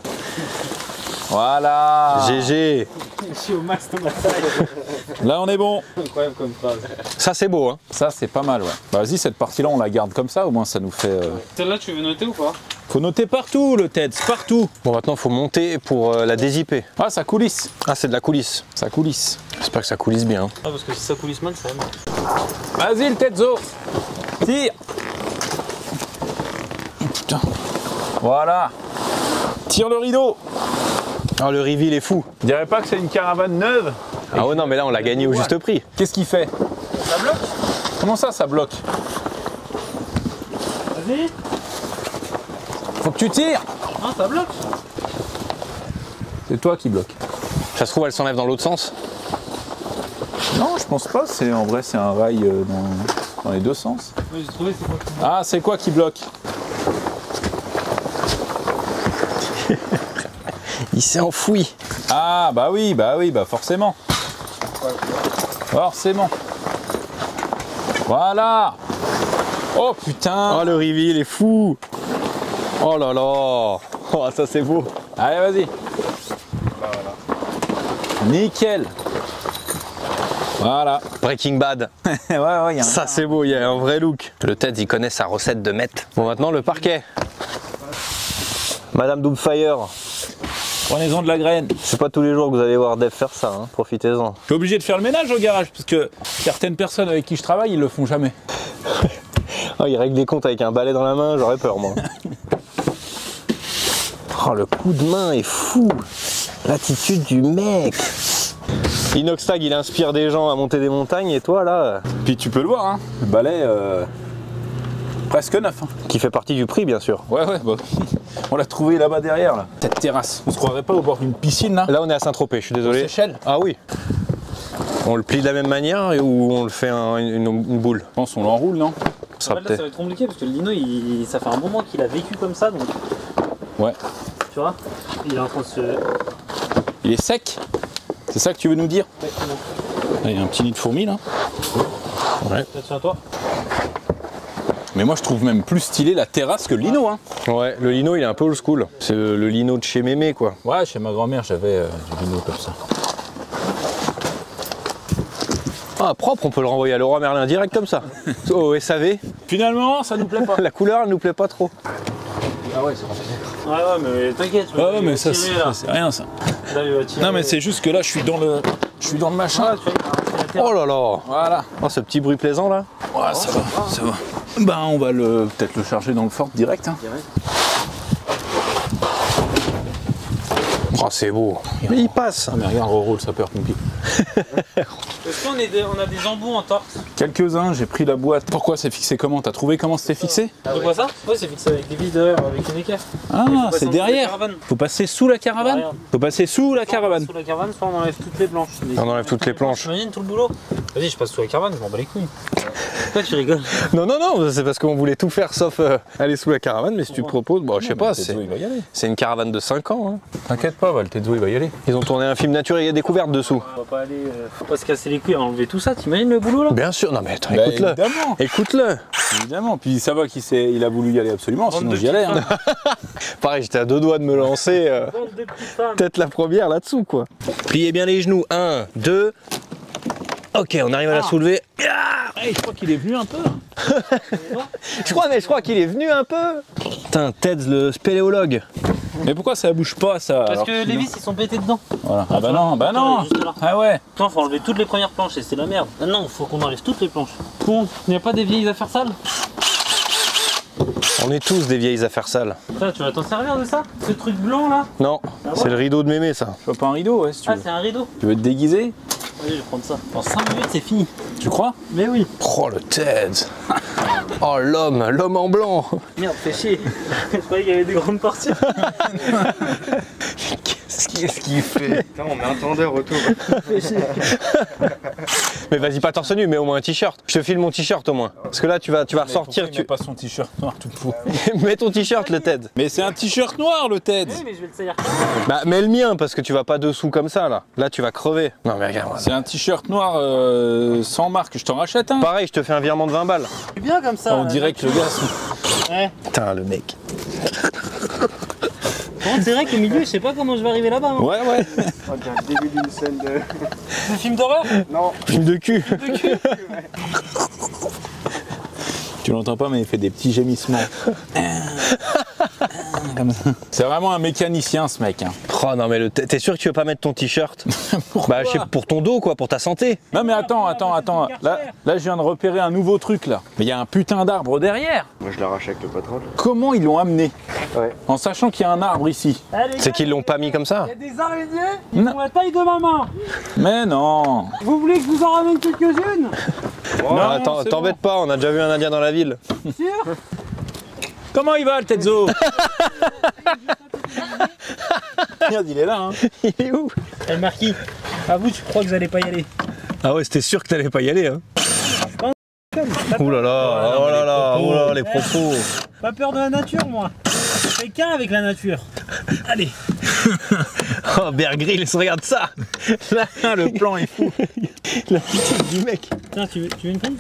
Voilà. GG. Je suis au max de ma taille. Là, on est bon. Incroyable comme phrase. Ça, c'est beau, hein? Ça, c'est pas mal, ouais. Bah, vas-y, cette partie-là, on la garde comme ça, au moins ça nous fait... Celle-là, tu veux noter ou pas? Faut noter partout, le TED, partout. Bon, maintenant, il faut monter pour la dézipper. Ah, ça coulisse. Ah, c'est de la coulisse. Ça coulisse. J'espère que ça coulisse bien. Hein. Ah, parce que si ça coulisse mal, ça va mal. Vas-y, le Tetzo. Tire. Putain. Voilà. Tire le rideau. Ah, le reveal est fou. Je dirais pas que c'est une caravane neuve. Ah ouais, non, mais là, on l'a gagné au juste prix. Qu'est-ce qu'il fait? Ça bloque? Comment ça bloque? Vas-y. Faut que tu tires. Non, ça bloque. C'est toi qui bloque. Ça se trouve, elle s'enlève dans l'autre sens. Non, je pense pas. En vrai, c'est un rail dans les deux sens. Ouais, j'ai trouvé, c'est quoi? Ah, c'est quoi qui bloque? Il s'est enfoui. Ah, bah oui, bah forcément. Forcément. Voilà. Oh putain. Oh, le reveal est fou. Oh là là. Oh, ça c'est beau. Allez, vas-y. Nickel. Voilà. Breaking Bad. Ouais, y a Ça c'est beau, il y a un vrai look. Le Ted, il connaît sa recette de meth. Bon, maintenant le parquet. Madame Doubtfire. Prenez-en de la graine. C'est pas tous les jours que vous allez voir Dave faire ça, hein. Profitez-en. Je suis obligé de faire le ménage au garage parce que certaines personnes avec qui je travaille, ils le font jamais. Oh, il règle des comptes avec un balai dans la main, j'aurais peur moi. Oh, le coup de main est fou. L'attitude du mec. Inoxtag, il inspire des gens à monter des montagnes et toi là. Puis tu peux le voir, hein, le balai presque neuf. Hein. Qui fait partie du prix, bien sûr. Ouais, bah, on l'a trouvé là-bas derrière, là. Cette terrasse. On se croirait pas au bord d'une piscine là? Là, on est à Saint-Tropez, je suis désolé. Seychelles. Ah oui. On le plie de la même manière ou on le fait une boule? Je pense qu'on l'enroule, non? Ça va être compliqué parce que le lino, ça fait un moment qu'il a vécu comme ça, donc. Ouais. Tu vois, il est en train de se. Il est sec? C'est ça que tu veux nous dire? Ouais, il y a un petit nid de fourmis là. Ouais. Attention à toi. Mais moi je trouve même plus stylé la terrasse que le lino. Hein. Ouais, le lino il est un peu old school. C'est le lino de chez Mémé quoi. Ouais, chez ma grand-mère j'avais du lino comme ça. Ah, propre, on peut le renvoyer à Leroy Merlin direct comme ça. Au SAV. Finalement, ça nous plaît pas. La couleur elle nous plaît pas trop. Ah ouais, c'est compliqué. Ouais, mais t'inquiète. Ouais, mais ça c'est rien ça. Là, il va tirer. Non mais c'est juste que là je suis dans le machin. Oh là là. Voilà. Oh, ce petit bruit plaisant là. Ouais, ça va, ça va. Ben on va peut-être le charger dans le fort direct. Hein. Oh, c'est beau. Mais il passe. Ah, mais regarde, Roro le sapeur-pompier. Est-ce qu'on a des embouts en torse? Quelques-uns, j'ai pris la boîte. Pourquoi c'est fixé comment? T'as trouvé comment c'était fixé? De quoi ça? Ouais, c'est fixé avec des vis derrière, avec une équerre. Ah, c'est derrière. Faut passer sous la caravane? Faut passer sous la caravane. Sous la caravane, soit on enlève toutes les planches. On enlève toutes les planches. T'imagines tout le boulot? Vas-y, je passe sous la caravane, je m'en bats les couilles. Pourquoi tu rigoles? Non, c'est parce qu'on voulait tout faire sauf aller sous la caravane, mais si tu proposes, bon, je sais pas, c'est une caravane de 5 ans. Hein. T'inquiète pas, Valtezo il va y aller. Ils ont tourné un film nature et il y a découverte dessous. On va pas aller, faut pas se casser les couilles à enlever tout ça, t'imagines le boulot là? Bien sûr, non mais attends, Bah, écoute-le. évidemment. Écoute-le. Évidemment, puis ça va il a voulu y aller absolument, sinon j'y allais. Hein. Pareil, j'étais à 2 doigts de me lancer. Peut-être la première là-dessous quoi. Pliez bien les genoux, 1, 2. Ok, on arrive à la soulever. Hey, je crois qu'il est venu un peu. Je crois qu'il est venu un peu. Putain, Ted le spéléologue. Mais pourquoi ça bouge pas ça? Parce que les vis ils sont pétés dedans. Voilà. Ah bah non, Ah ouais. Attends, faut enlever toutes les premières planches et c'est la merde. Non, faut qu'on enlève toutes les planches. Bon, il n'y a pas des vieilles affaires sales? On est tous des vieilles affaires sales. Putain, tu vas t'en servir de ça? Ce truc blanc là? Non, c'est le rideau de Mémé ça. Tu vois pas un rideau, ouais, si tu veux. Ah, c'est un rideau? Tu veux te déguiser? Vas-y, je vais prendre ça. En 5 minutes, c'est fini. Tu crois? Mais oui. Oh le Ted. Oh l'homme en blanc. Merde, fais chier. Je croyais qu'il y avait des grandes parties. Qu'est-ce qu'il fait? Putain, on met un tendeur autour. Mais vas-y, pas torse nu, mais au moins un t-shirt. Je te file mon t-shirt au moins. Parce que là, tu vas ressortir. Tu mets pas son t-shirt noir tout fou. Mets ton t-shirt, le Ted. Mais c'est un t-shirt noir, le Ted. Oui, mais je vais le salir. Bah, mets le mien parce que tu vas pas dessous comme ça là. Là, tu vas crever. Non, mais regarde. C'est un t-shirt noir sans marque. Je t'en rachète un. Pareil, je te fais un virement de 20 balles. C'est bien comme ça. On dirait que le gars. Ouais. Putain, le mec. Bon, c'est vrai qu'au milieu, je sais pas comment je vais arriver là-bas. Hein. Ouais. On dirait le début d'une scène de. C'est un film d'horreur? Non. Film de cul. Tu l'entends pas, mais il fait des petits gémissements. Comme ça. C'est vraiment un mécanicien, ce mec. Hein. Oh non, mais t'es sûr que tu veux pas mettre ton t-shirt? Bah, je sais, pour ton dos, quoi, pour ta santé. Non, mais attends. Là, je viens de repérer un nouveau truc, là. Mais il y a un putain d'arbre derrière. Moi, je l'arrache avec le patron. Comment ils l'ont amené? Ouais. En sachant qu'il y a un arbre ici. C'est qu'ils l'ont pas mis comme ça. Il y a des araignées, ils font la taille de ma main. Mais non. Vous voulez que je vous en ramène quelques-unes? Non, Attends, c'est t'embête pas, on a déjà vu un indien dans la ville. Sûr? Comment il va, le Tetzo? Merde, il est là, hein. Il est où? Eh, Marquis, à vous, tu crois que vous allez pas y aller? Ah ouais, c'était sûr que t'allais pas y aller, hein. Ouh là là, oh là là, oh là, les propos. Pas peur de la nature, moi. Je fais qu'un avec la nature. Allez. Oh, Bear Grylls, regarde ça. Là, le plan est fou. La petite du mec. Tiens, tu veux une prise?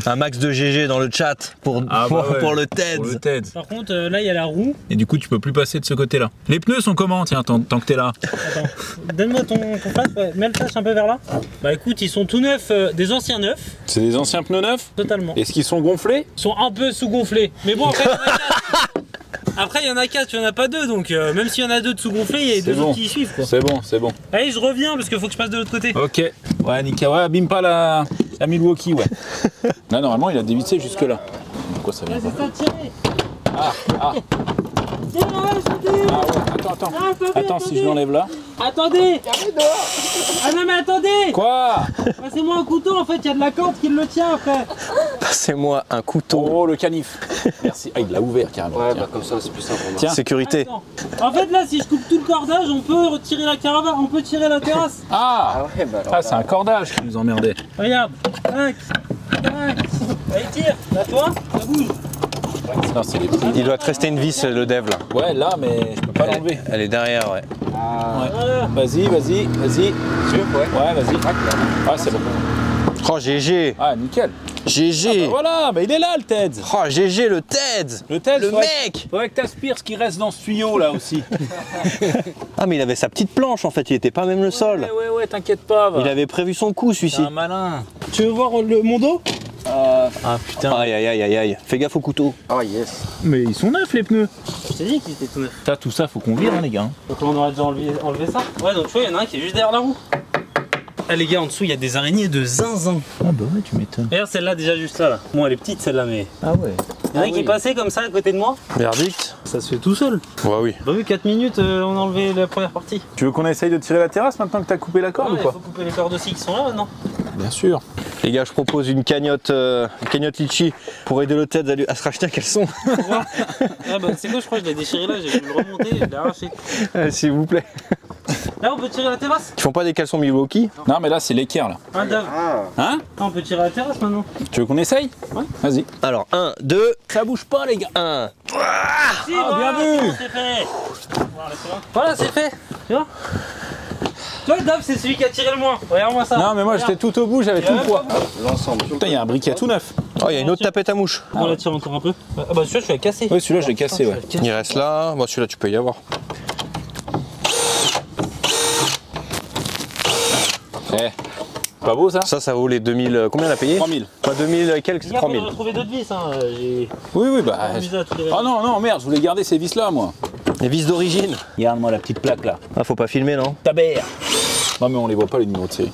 Un max de GG dans le chat pour le TEDS. Par contre, là, il y a la roue. Et du coup, tu peux plus passer de ce côté-là. Les pneus sont comment, tiens, tant que t'es là? Attends, donne-moi ton flash, ouais. Mets le flash un peu vers là. Bah écoute, ils sont tout neufs, des anciens neufs. C'est des anciens pneus neufs? Totalement. Est-ce qu'ils sont gonflés? Ils sont un peu sous-gonflés. Mais bon, après, il y en a 4. Après, il y en a 4, il n'y en a pas 2. Donc, même s'il y en a 2 de sous-gonflés, il y a 2 autres qui y suivent, quoi. C'est bon, c'est bon. Allez, je reviens parce qu'il faut que je passe de l'autre côté. Ok. Ouais, nickel. Ouais, abîme pas la Milwaukee, ouais. Là, normalement, il a dévissé jusque-là. Pourquoi ça vient pas? C'est ça, tiré. Ah. Ah ouais, attends. Attends, si je l'enlève là. Attendez. Ah non, mais attendez. Quoi? Passez-moi un couteau, en fait, il y a de la corde qui le tient après. Passez-moi un couteau. Oh, le canif. Merci. Ah, il l'a ouvert carrément. Ouais, bah comme ça, c'est plus simple. Tiens. Sécurité. Attends. En fait, là, si je coupe tout le cordage, on peut retirer la caravane, on peut tirer la terrasse. Ah, ouais, bah alors. ah, c'est un cordage qui nous emmerdait. Regarde. Tac. Tac. Allez, tire. Là, toi, ça bouge. Non, c'est les prix. Il doit te rester une vis, le dev là. Ouais, là, mais je peux pas l'enlever. Elle est derrière, ouais. Voilà. Vas-y. Ouais, vas-y. Ah, c'est bon. Oh, GG. Ah, nickel. GG. Voilà, bah il est là le TEDS. Oh, GG, le TEDS. Le TEDS, Le faudrait- mec. Faudrait que t'aspires ce qui reste dans ce tuyau là aussi. Ah, mais il avait sa petite planche en fait, il était pas même le sol. Ouais, t'inquiète pas. Va. Il avait prévu son coup celui-ci. C'est un malin. Tu veux voir mon dos? Ah putain. Aïe. Fais gaffe au couteau. Oh yes. Mais ils sont neufs les pneus. Je t'ai dit qu'ils étaient tout neufs. Ça, tout ça, faut qu'on vire, hein, les gars. Donc on aurait déjà enlevé ça. Ouais, donc tu vois, il y en a un qui est juste derrière la roue. Ah les gars, en dessous, il y a des araignées de zinzin. Ah bah ouais, tu m'étonnes. Regarde celle-là déjà juste là. Bon, elle est petite celle-là, mais... Ah ouais. Il y en a un qui passait comme ça à côté de moi. Verdict. Ça se fait tout seul. Ouais, oui. Bah vu 4 minutes, on a enlevé la première partie. Tu veux qu'on essaye de tirer la terrasse maintenant que t'as coupé la corde Ouais, ou il quoi? faut couper les cordes aussi qui sont là maintenant. Bien sûr. Les gars, je propose une cagnotte litchi pour aider le TEDS à se racheter un caleçon. Ah bah c'est quoi, je crois que je l'ai déchiré là, j'ai pu le remonter, je l'ai arraché. S'il vous plaît. Là on peut tirer la terrasse. Ils font pas des caleçons Milwaukee? Non, mais là, c'est l'équerre là. Hein Dave? Hein? Ah, on peut tirer la terrasse maintenant. Tu veux qu'on essaye? Ouais. Vas-y. Alors, 1, 2, Ça bouge pas, les gars. 1. Si, bien voilà, vu. c'est fait. Voilà, c'est fait. Tu vois? Toi Dave, c'est celui qui a tiré le moins. Regarde-moi ça. Non, mais moi, j'étais tout au bout, j'avais tout le poids. L'ensemble. Putain, il y a un briquet tout neuf. Oh, il y a une autre tapette à mouche. On la tire encore un peu. Ah bah celui-là, je vais la casser. Oui, celui-là, je l'ai cassé, ouais. Il reste là. Bon, celui-là, tu peux y avoir. Eh, pas beau ça? Ça vaut les 2000. Combien on a payé? 3000. Pas 2000 et quelques, Il faut 3000. retrouver d'autres vis. Hein. J'ai Oui, bah. amusé à tous les Oh non, merde, je voulais garder ces vis là, moi. Les vis d'origine. Regarde-moi la petite plaque là. Ah, faut pas filmer, non? Taber. Non, mais on les voit pas les numéros de série.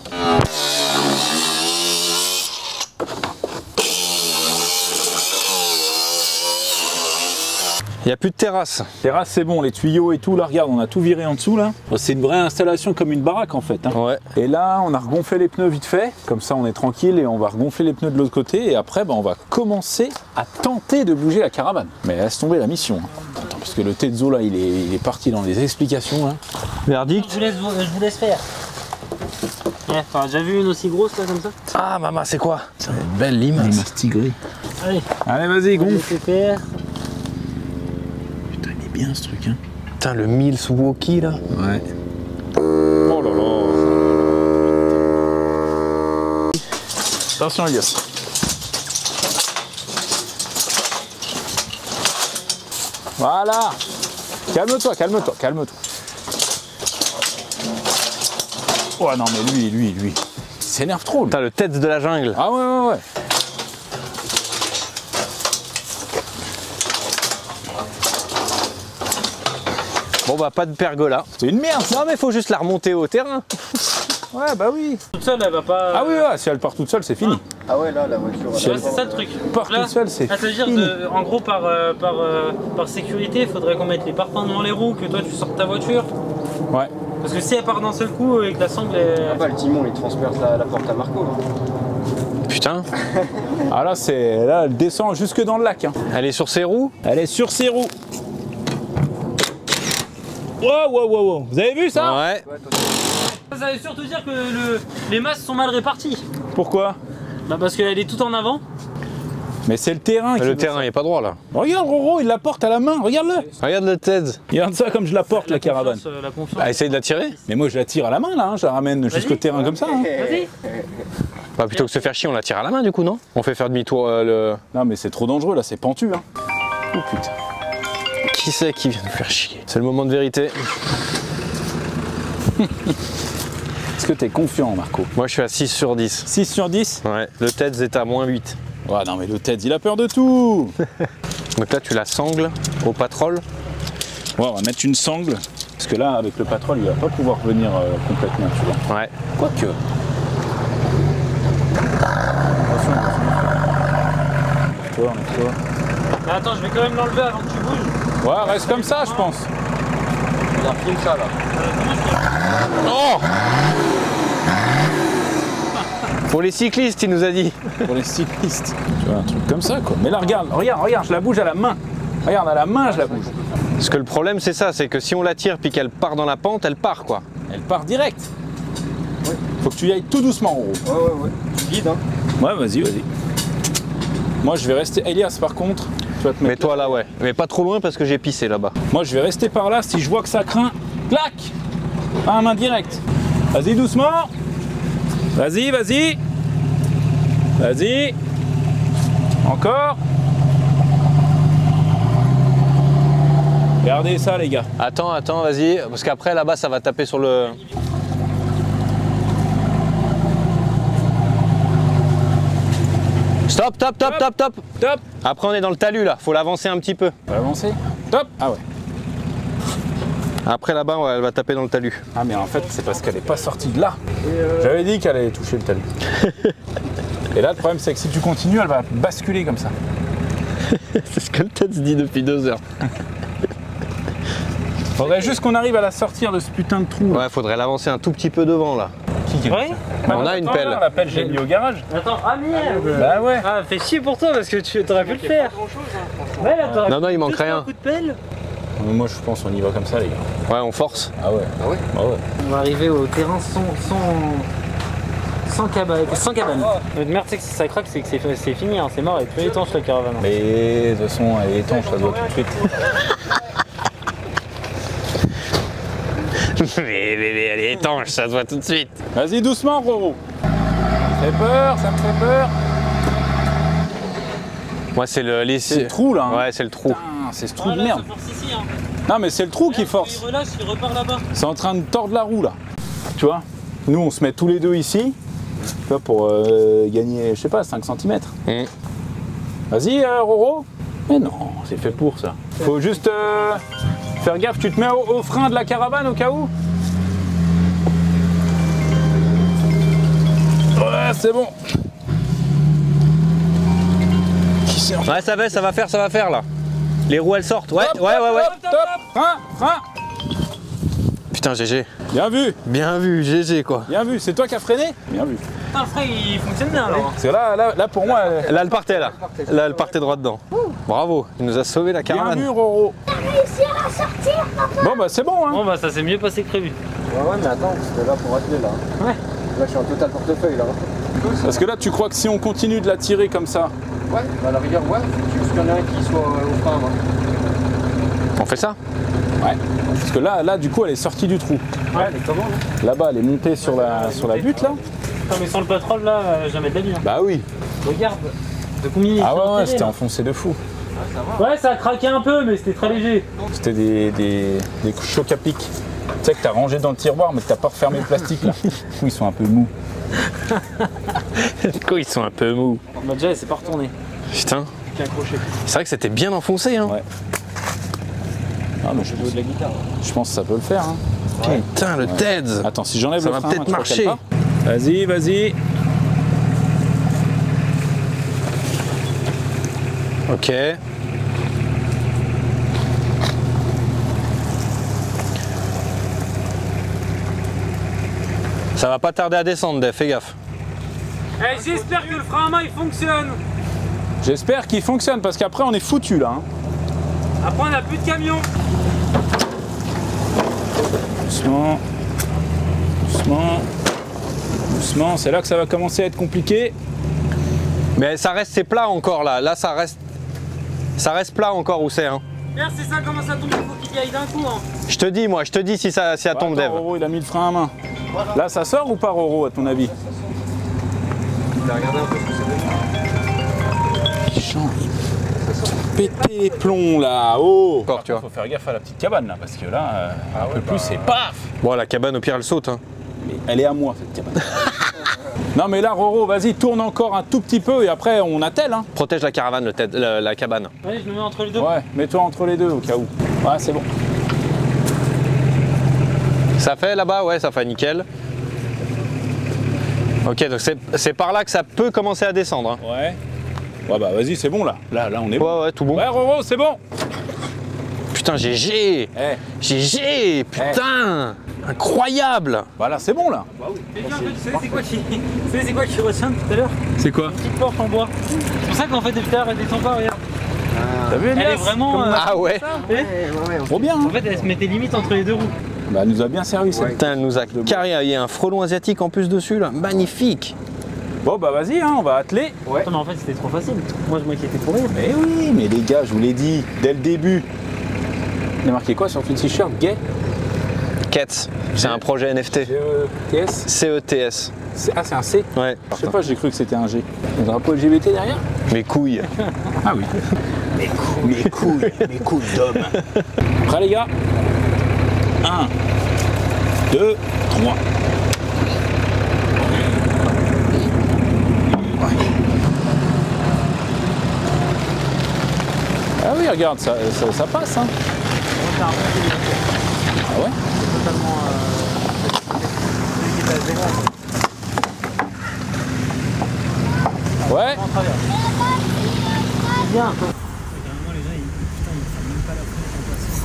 Il n'y a plus de terrasse. Terrasse, c'est bon, les tuyaux et tout, là, regarde, on a tout viré en dessous, là. C'est une vraie installation comme une baraque, en fait. Hein. Ouais. Et là, on a regonflé les pneus vite fait, comme ça, on est tranquille et on va regonfler les pneus de l'autre côté. Et après, on va commencer à tenter de bouger la caravane. Mais laisse tomber la mission. Hein. Attends, parce que le Tetsuo, là, il est parti dans les explications, là. Verdict. Je vous laisse faire. Ouais, t'as déjà vu une aussi grosse là comme ça? Ah, maman, c'est quoi? C'est une belle limace. Tigré. Allez, Allez, vas-y, gonfle. laissez faire. Putain, il est bien, ce truc, hein. Putain, le Milwaukee, là. Ouais. Oh là là. Attention, Elias. Voilà. Calme-toi. Oh non, mais lui, il s'énerve trop. Lui. Putain, le TEDS de la jungle. Ah ouais. Bon, bah, pas de pergola. C'est une merde, ça. Non, mais faut juste la remonter au terrain. Ouais, bah oui. Toute seule, elle va pas. Ah oui, ouais, si elle part toute seule, c'est fini. Ah ouais, là, la voiture. Si Ouais, elle c'est ça le truc. part toute seule, c'est Ah, c'est-à-dire, fini. en gros, par sécurité, il faudrait qu'on mette les parpaings devant les roues, que toi tu sortes ta voiture. Ouais. Parce que si elle part d'un seul coup et que la sangle est. Ah bah, le timon, il transperce la porte à Marco. Là. Putain. Ah là, elle descend jusque dans le lac. Hein. Elle est sur ses roues. Elle est sur ses roues. Wow. Vous avez vu ça? Ouais. Ça veut surtout dire que les masses sont mal réparties. Pourquoi? Bah parce qu'elle est tout en avant. Mais c'est le terrain qui... Le terrain il est pas droit là. Regarde Roro, il la porte à la main, regarde-le. Regarde le TED. Regarde ça comme je la porte la caravane. La confiance. Ah, essaye de la tirer. Mais moi je la tire à la main là, hein. Je la ramène jusqu'au terrain comme ça. Hein. Vas-y. Bah, plutôt que de se faire chier, on la tire à la main du coup, non? On fait faire demi-tour le... Non mais c'est trop dangereux là, c'est pentu. Hein. Oh putain. Qui c'est qui vient nous faire chier? C'est le moment de vérité. Est-ce que t'es confiant Marco? Moi je suis à 6 sur 10. 6 sur 10? Ouais, le TED est à moins 8. Ouais non mais le Ted il a peur de tout. Donc là tu la sangles au pétrole. Ouais on va mettre une sangle. Parce que là avec le pétrole il va pas pouvoir venir complètement tu vois. Ouais. Quoique. Attention, toi. Mais attends, je vais quand même l'enlever avant que tu bouges. Ouais reste comme ça je pense. Regarde, filme ça là. Oh! Pour les cyclistes, il nous a dit. Pour les cyclistes. Tu vois un truc comme ça quoi. Mais là regarde, je la bouge à la main. Regarde à la main je la bouge. Parce que le problème c'est ça, c'est que si on la tire puis qu'elle part dans la pente, elle part quoi. Elle part direct. Ouais. Faut que tu y ailles tout doucement en haut. Ouais. Guide hein. Ouais vas-y. Moi je vais rester. Elias par contre, tu vas te mettre. Mais toi là ouais. Mais pas trop loin parce que j'ai pissé là-bas. Moi je vais rester par là, si je vois que ça craint, clac. À main directe. Vas-y doucement. Vas-y. Encore. Regardez ça les gars. Attends, vas-y. Parce qu'après là-bas ça va taper sur le... Stop. Top. Après on est dans le talus là, faut l'avancer un petit peu. On va avancer. Top. Ah ouais. Après là-bas ouais, elle va taper dans le talus. Ah mais en fait c'est parce qu'elle n'est pas sortie de là. J'avais dit qu'elle allait toucher le talus. Et là le problème c'est que si tu continues elle va basculer comme ça. C'est ce que le TED se dit depuis 2 heures. Faudrait juste qu'on arrive à la sortir de ce putain de trou. Ouais, faudrait l'avancer un tout petit peu devant là. Ouais. On a une pelle. La pelle j'ai mis au garage. Attends, ah merde. Bah ouais. Ah, fais chier pour toi parce que tu aurais pu le faire. Ouais, là, t'aurais Non, il manque pu rien. un coup de pelle. Moi je pense on y va comme ça les gars. Ouais, on force. Ah ouais. Ah ouais. Ah ouais. On va arriver au terrain sans cabane. Merde, c'est que si ça craque, c'est que c'est fini, hein. C'est mort, elle est plus étanche la caravane. Mais de toute façon elle est étanche, ça doit tout de suite. mais elle est étanche, ça se voit tout de suite. Vas-y doucement Roro. Ça me fait peur. Moi c'est C'est le trou là. Hein. Ouais, c'est le trou. Putain, c'est ce trou de merde. Ici, hein. Non mais c'est le trou qui force. Il relâche, il repart là-bas. C'est en train de tordre la roue là. Tu vois. Nous on se met tous les deux ici. Tu vois pour gagner, je sais pas, 5 cm. Vas-y Roro. Mais non, c'est fait pour ça. Faut juste faire gaffe, tu te mets au frein de la caravane au cas où. Ouais, c'est bon. Ouais, ça va faire là. Les roues elles sortent. Ouais. Top. Frein. Putain, GG. Bien vu, GG quoi. bien vu. C'est toi qui as freiné. Bien vu. Putain, le frein il fonctionne bien alors. Parce que là pour moi. Là elle partait là. Là elle partait droit dedans. Bravo, il nous a sauvé la Bien caravane. vu Roro. Réussir à sortir, papa. Bon bah c'est bon hein. Bon bah ça s'est mieux passé que prévu. Ouais, mais attends, c'était là pour atteler là. Ouais. Là, je suis en total portefeuille là. Parce que là tu crois que si on continue de la tirer comme ça. Ouais, bah à la rigueur, ouais, faut juste qu'il y en ait un qui soit au frein. On fait ça? Ouais. Parce que là du coup elle est sortie du trou. Ouais, elle est comment là? Là-bas elle est montée sur la butte là. Non mais sans le pétrole là, jamais de la vie. Hein. Bah oui. Regarde. De combien il est Ah ouais enterré, c'était là. enfoncé de fou. Ouais, ça a craqué un peu, mais c'était très léger. C'était des chocs à pic. Tu sais que t'as rangé dans le tiroir mais que t'as pas refermé le plastique là. Du coup ils sont un peu mous. Du coup ils sont un peu mous. Bah déjà, elle s'est pas retournée. Putain. C'est vrai que c'était bien enfoncé hein. Ouais. Ah, mais De la guitare. je pense que ça peut le faire. Hein. Putain le TED. Attends, si j'enlève Ça le va frein, peut-être tu crois marcher. qu'elle part ? Vas-y. Ok. Ça va pas tarder à descendre, Dave, fais gaffe. Eh, j'espère que le frein à main il fonctionne. J'espère qu'il fonctionne parce qu'après on est foutu là. Hein. Après, on n'a plus de camion. Doucement. Doucement, c'est là que ça va commencer à être compliqué. Mais ça reste, c'est plat encore là. Là, ça reste plat encore où c'est. Hein. Merde, c'est ça commence à tomber, faut qu'il y aille d'un coup. Hein. Je te dis, moi, je te dis si ça tombe, Dev. Roro, il a mis le frein à main. Là, ça sort ou pas, Roro, à ton avis? Il a regardé un peu ce que ça donne. Péter les plombs là, oh! Encore, tu vois. Faut faire gaffe à la petite cabane là, parce que là, un peu plus, c'est paf! Bon, la cabane, au pire, elle saute. Hein. Mais elle est à moi, cette cabane. Non, mais là, Roro, vas-y, tourne encore un tout petit peu et après, on attelle. Hein. Protège la caravane, la cabane. Allez, je me mets entre les deux. Ouais, mets-toi entre les deux au cas où. Ouais, c'est bon. Ça fait là-bas? Ouais, ça fait nickel. Ok, donc c'est par là que ça peut commencer à descendre. Hein. Ouais. Ouais, bah vas-y, c'est bon là. Là, on est bon. Ouais, tout bon. Ouais, Roro, c'est bon. Putain, GG! GG! Putain! Incroyable! Bah là, c'est bon là. Bah oui. Tu sais, c'est quoi qui retient tout à l'heure? C'est quoi? Une petite porte en bois. C'est pour ça qu'en fait, depuis tard, elle descend pas, regarde. T'as vu, Elle est vraiment. Ah ouais? Trop bien. Hein. En fait, elle se mettait limite entre les deux roues. Bah, elle nous a bien servi cette. Putain, elle nous a carré. Il y a un frelon asiatique en plus dessus là. Magnifique! Bon, bah vas-y, hein, on va atteler. Ouais. Attends, mais en fait, c'était trop facile. Moi, je m'inquiétais pour rien. Mais oui, mais les gars, je vous l'ai dit dès le début. Il a marqué quoi sur ton t-shirt? Gay? Kets, c'est un projet NFT. CETS? CETS. Ah, c'est un C? Ouais. Je sais pas, j'ai cru que c'était un G. Un drapeau LGBT derrière? Mes couilles. Ah oui. Mes couilles d'homme. Prêt les gars? 1, 2, 3. Ah oui, regarde, ça passe. Hein. Ah ouais? Totalement. Ouais. Bien.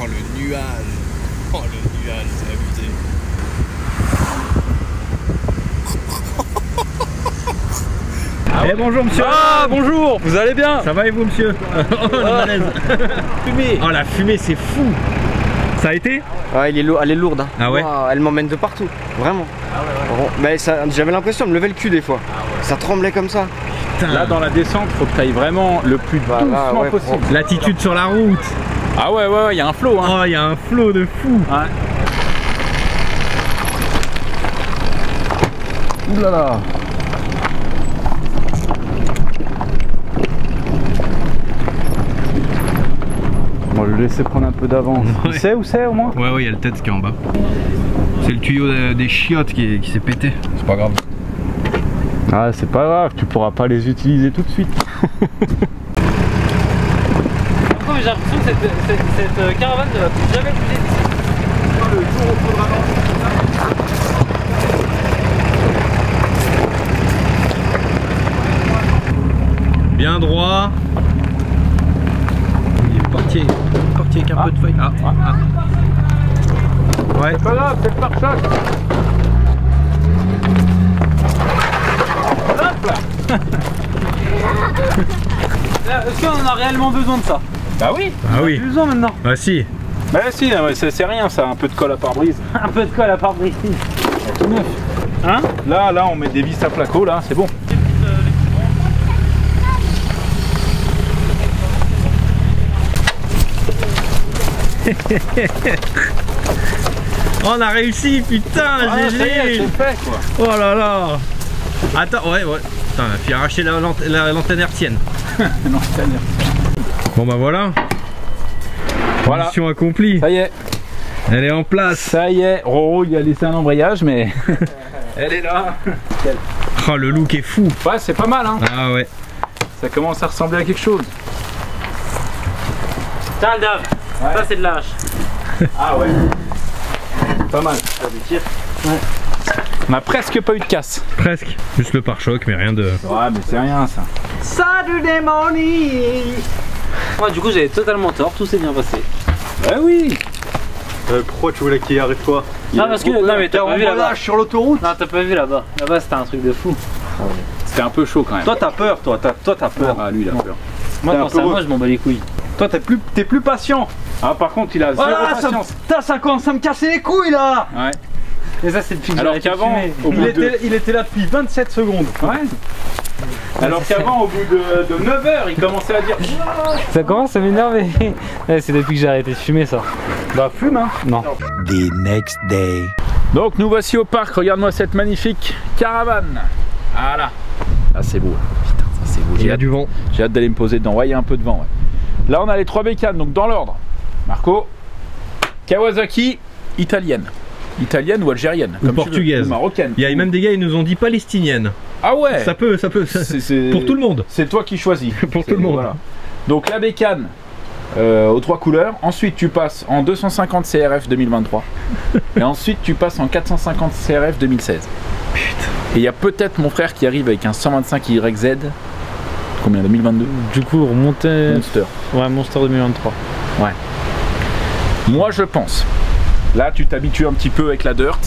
Oh le nuage. Oh le nuage, c'est abusé. Eh bonjour monsieur. Ah bonjour. Vous allez bien? Ça va et vous monsieur? Oh le malaise. Fumée. Oh la fumée c'est fou. Ça a été? Ouais, elle est lourde. Hein. Ah ouais? Wow, elle m'emmène de partout, vraiment. Ah ouais. Mais j'avais l'impression de me lever le cul des fois. Ah ouais. Ça tremblait comme ça. Putain. Là dans la descente, faut que tu ailles vraiment le plus doucement possible. L'attitude sur la route. Ah ouais, il y a un flow. Hein. Oh, il y a un flow de fou. Ouais. Ouh là là. On va le laisser prendre un peu d'avance. Ouais. Tu sais où c'est au moins? Ouais, il y a le tête qui est en bas. C'est le tuyau des chiottes qui s'est pété. C'est pas grave. Ah, c'est pas grave, tu pourras pas les utiliser tout de suite. J'ai l'impression que cette caravane ne va plus jamais bouger. Le jour où il faudra Bien droit. Il est parti avec un peu de feuille. Ouais. C'est pas grave, c'est le pare-choc. Hop là. Est-ce qu'on en a réellement besoin de ça? Bah oui. Ah oui. Plus besoin maintenant. Bah si. Bah si, c'est rien ça, un peu de colle à pare-brise. Un peu de colle à pare-brise. Tout neuf. Hein? Là, on met des vis à placo, là, c'est bon. On a réussi, putain, GG. Ça y est, c'est fait quoi. Oh là là. Attends, ouais. Putain, il a arraché l'antenne hertzienne. Bon bah voilà. Voilà. Mission accomplie. Ça y est. Elle est en place. Ça y est. Roro, il a laissé un embrayage, mais elle est là. Oh, le look est fou. Ouais, c'est pas mal, hein. Ah ouais. Ça commence à ressembler à quelque chose. Tiens le Dave, ça c'est de la hache. Ah ouais. Pas mal. Ouais. On a presque pas eu de casse. Presque. Juste le pare-choc, mais rien de... Ouais, mais c'est rien ça. Saturday morning. Ouais, du coup j'avais totalement tort, tout s'est bien passé. Bah oui. Pourquoi tu voulais qu'il arrive quoi? Ah parce que, non mais t'as pas vu là-bas. sur l'autoroute? Non t'as pas vu là-bas. Là-bas c'était un truc de fou. C'était un peu chaud quand même. Toi t'as peur, toi t'as peur. Ah lui il a peur. Moi quand c'est à moi je m'en bats les couilles. Toi t'es plus patient. Ah par contre il a zéro patience. Ça commence à me casser les couilles là. Ouais. Et ça, c'est depuis que Alors qu'avant, il était là depuis 27 secondes. Ouais. Alors qu'avant, au bout de 9 heures, il commençait à dire. Ça commence à m'énerver. Ouais, c'est depuis que j'ai arrêté de fumer ça. Bah fume hein. Non. The next day. Donc nous voici au parc, regarde-moi cette magnifique caravane. Voilà. Ah c'est beau. Putain, ça c'est beau. Il y a du vent. J'ai hâte d'aller me poser dedans. Ouais, il y a un peu de vent. Ouais. Là on a les 3 bécanes, donc dans l'ordre. Marco, Kawasaki, italienne. Italienne ou algérienne, Ou comme portugaise. tu veux, ou marocaine. Il y a même des gars, ils nous ont dit palestinienne. Ah ouais. Ça peut. Pour tout le monde. C'est toi qui choisis. Pour tout le monde. Voilà. Donc la bécane aux 3 couleurs. Ensuite tu passes en 250 CRF 2023. Et ensuite tu passes en 450 CRF 2016. Putain. Et il y a peut-être mon frère qui arrive avec un 125 YZ. Combien, 2022? Du coup, remonter. Monster. Ouais, Monster 2023. Ouais. Moi je pense. Là tu t'habitues un petit peu avec la dirt.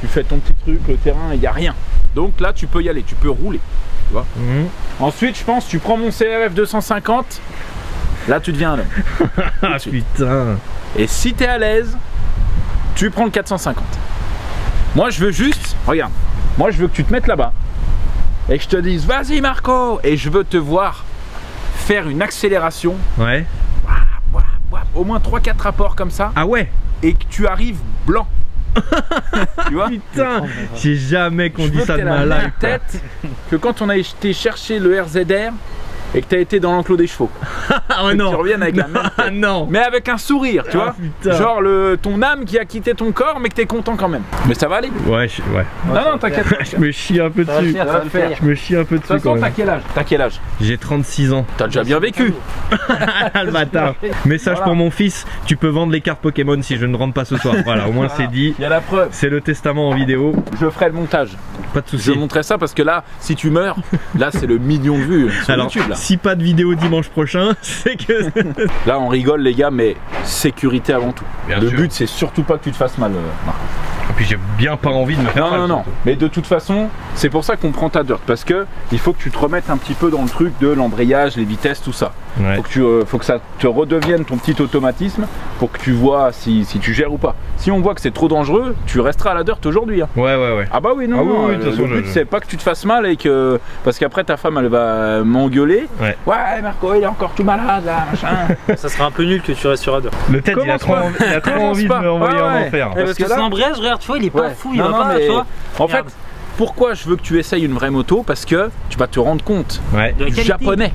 Tu fais ton petit truc, le terrain, il n'y a rien. Donc là tu peux y aller, tu peux rouler. Tu vois. Ensuite je pense tu prends mon CRF 250. Là tu deviens un homme. Ah putain. Et si t'es à l'aise, tu prends le 450. Moi je veux juste, regarde, moi je veux que tu te mettes là-bas et que je te dise vas-y Marco, et je veux te voir faire une accélération. Ouais. Au moins 3-4 rapports comme ça. Ah ouais. Et que tu arrives blanc. Tu vois. Putain, j'ai jamais qu'on dit ça de ma la life. même tête que quand on a été chercher le RZR et que tu as été dans l'enclos des chevaux. Ah ouais, non. Tu reviennes avec la même tête. Ah non. Mais avec un sourire, tu vois. Putain. Genre ton âme qui a quitté ton corps mais que t'es content quand même. Mais ça va aller. Ouais, ouais. Non, non, t'inquiète. Je me chie un peu dessus. Ça va le faire. Je me chie un peu De dessus. toute façon, t'as quel âge? T'as quel âge? J'ai 36 ans. T'as déjà bien vécu. Le bâtard. Message Voilà. pour mon fils, tu peux vendre les cartes Pokémon si je ne rentre pas ce soir. Voilà, au moins c'est dit. Il y a la preuve. C'est le testament en vidéo. Je ferai le montage. Pas de Je soucis. montrerai ça parce que là, si tu meurs, là c'est le million de vues sur Alors, YouTube. Là. si pas de vidéo dimanche prochain, c'est que... Là, on rigole les gars, mais sécurité avant tout. Bien le sûr. but, c'est surtout pas que tu te fasses mal. Marc. Et puis j'ai bien pas envie de me faire Non, mal, non, non. surtout. Mais de toute façon, c'est pour ça qu'on prend ta dirt. Parce que il faut que tu te remettes un petit peu dans le truc de l'embrayage, les vitesses, tout ça. Ouais. Faut que ça te redevienne ton petit automatisme pour que tu vois si tu gères ou pas. Si on voit que c'est trop dangereux, tu resteras à la dirt aujourd'hui. Hein. Ouais. Ah bah oui, non, Ah oui, non, oui, de toute façon, le but je- c'est pas que tu te fasses mal et que... Parce qu'après ta femme elle va m'engueuler. Ouais. Ouais Marco il est encore tout malade là, machin. Ça sera un peu nul que tu restes sur Adder. Le tête, il a Commence trop pas. envie, il a trop Commence envie de pas. me envoyer Ouais, en ouais. enfer. Parce que que là- son embrayage, regarde, tu vois, il est pas Ouais. fou, il Non, va non, pas, mais tu vois. En fait, Regarde. pourquoi je veux que tu essayes une vraie moto? Parce que tu vas te rendre compte Ouais. De la du qualité. japonais.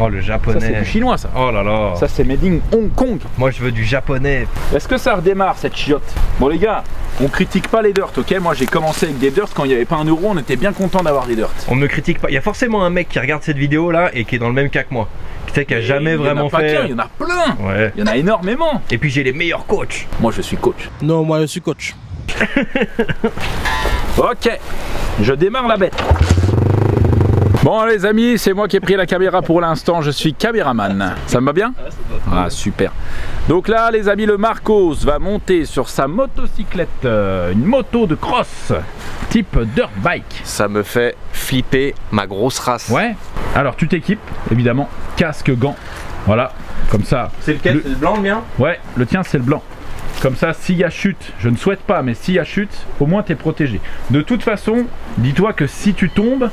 Oh, le Ça c'est japonais. du chinois ça. Oh là là. Ça c'est made in Hong Kong. Moi, je veux du japonais. Est-ce que ça redémarre cette chiotte? Bon les gars, on critique pas les dirt, ok? Moi j'ai commencé avec des dirt quand il n'y avait pas un euro, on était bien content d'avoir des dirt. On me critique pas. Il y a forcément un mec qui regarde cette vidéo là et qui est dans le même cas que moi. Tu sais, qui a jamais vraiment Il y en a pas fait. qu'un, il y en a plein. Ouais. Il y en a énormément. Et puis j'ai les meilleurs coachs. Moi je suis coach. Non, moi je suis coach. Ok, je démarre la bête. Bon les amis, c'est moi qui ai pris la caméra pour l'instant, je suis caméraman. Ça me va bien? Ah super. Donc là les amis, le Marcos va monter sur sa motocyclette, une moto de cross, type dirt bike. Ça me fait flipper ma grosse race. Ouais. Alors tu t'équipes, évidemment, casque, gants, voilà, comme ça. C'est lequel? C'est le blanc, le mien? Ouais, le tien c'est le blanc. Comme ça, s'il y a chute, je ne souhaite pas, mais s'il y a chute, au moins tu es protégé. De toute façon, dis-toi que si tu tombes,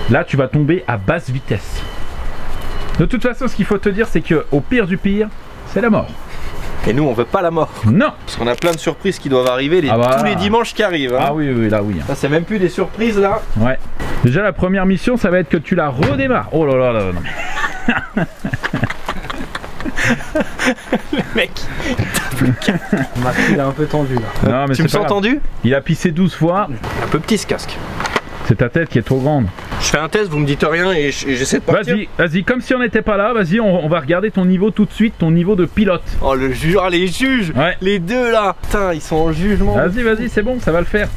là tu vas tomber à basse vitesse. De toute façon, ce qu'il faut te dire, c'est que au pire du pire, c'est la mort. Et nous, on veut pas la mort. Non. Parce qu'on a plein de surprises qui doivent arriver Ah bah. tous les dimanches qui arrivent. Hein. Ah oui, oui, là oui. Ça, c'est même plus des surprises là. Ouais. Déjà, la première mission, ça va être que tu la redémarres. Oh là là là, non. Le mec. Marc, il est un peu tendu là. Non, mais Tu me c'est pas sens grave. tendu? Il a pissé 12 fois. Un peu petit ce casque. C'est ta tête qui est trop grande. Je fais un test, vous me dites rien et j'essaie de partir. Vas-y, vas-y, comme si on n'était pas là, vas-y, on va regarder ton niveau tout de suite, ton niveau de pilote. Oh le juge, oh, les juges. Ouais. Les deux là. Putain, ils sont en jugement. Vas-y, vas-y, c'est bon, ça va le faire.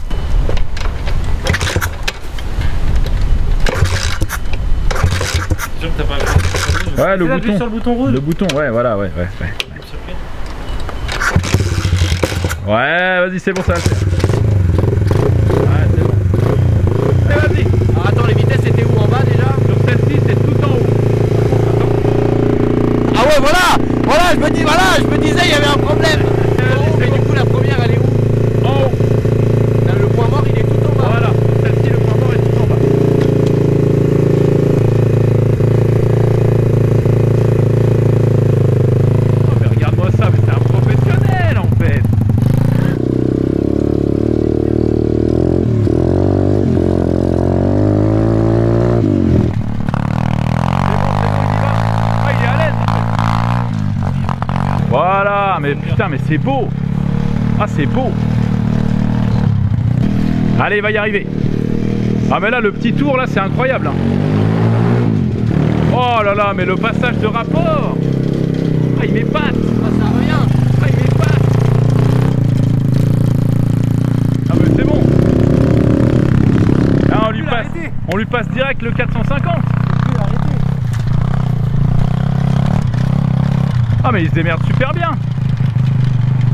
Sûr que t'as pas Ouais, le Appuie bouton. sur le bouton rouge. Le bouton, ouais, voilà, ouais. Ouais, vas-y, c'est bon, ça va le faire. Ouais, c'est bon. Allez, vas-y. Alors, attends, les vitesses étaient où en bas déjà? Sur celle-ci, c'est tout en haut. Ah ouais, voilà, je me disais il y avait un problème. Et du coup la première elle est où? En haut. mais putain, mais c'est beau. Ah, c'est beau. Allez, il va y arriver. Ah, mais là, le petit tour, là, c'est incroyable. Hein. Oh là là, mais le passage de rapport. Ah, il m'épate. Ah, ça a rien. Ah, il m'épate. Ah, mais c'est bon. Ah, on lui passe direct le 450. Ah, mais il se démerde super bien.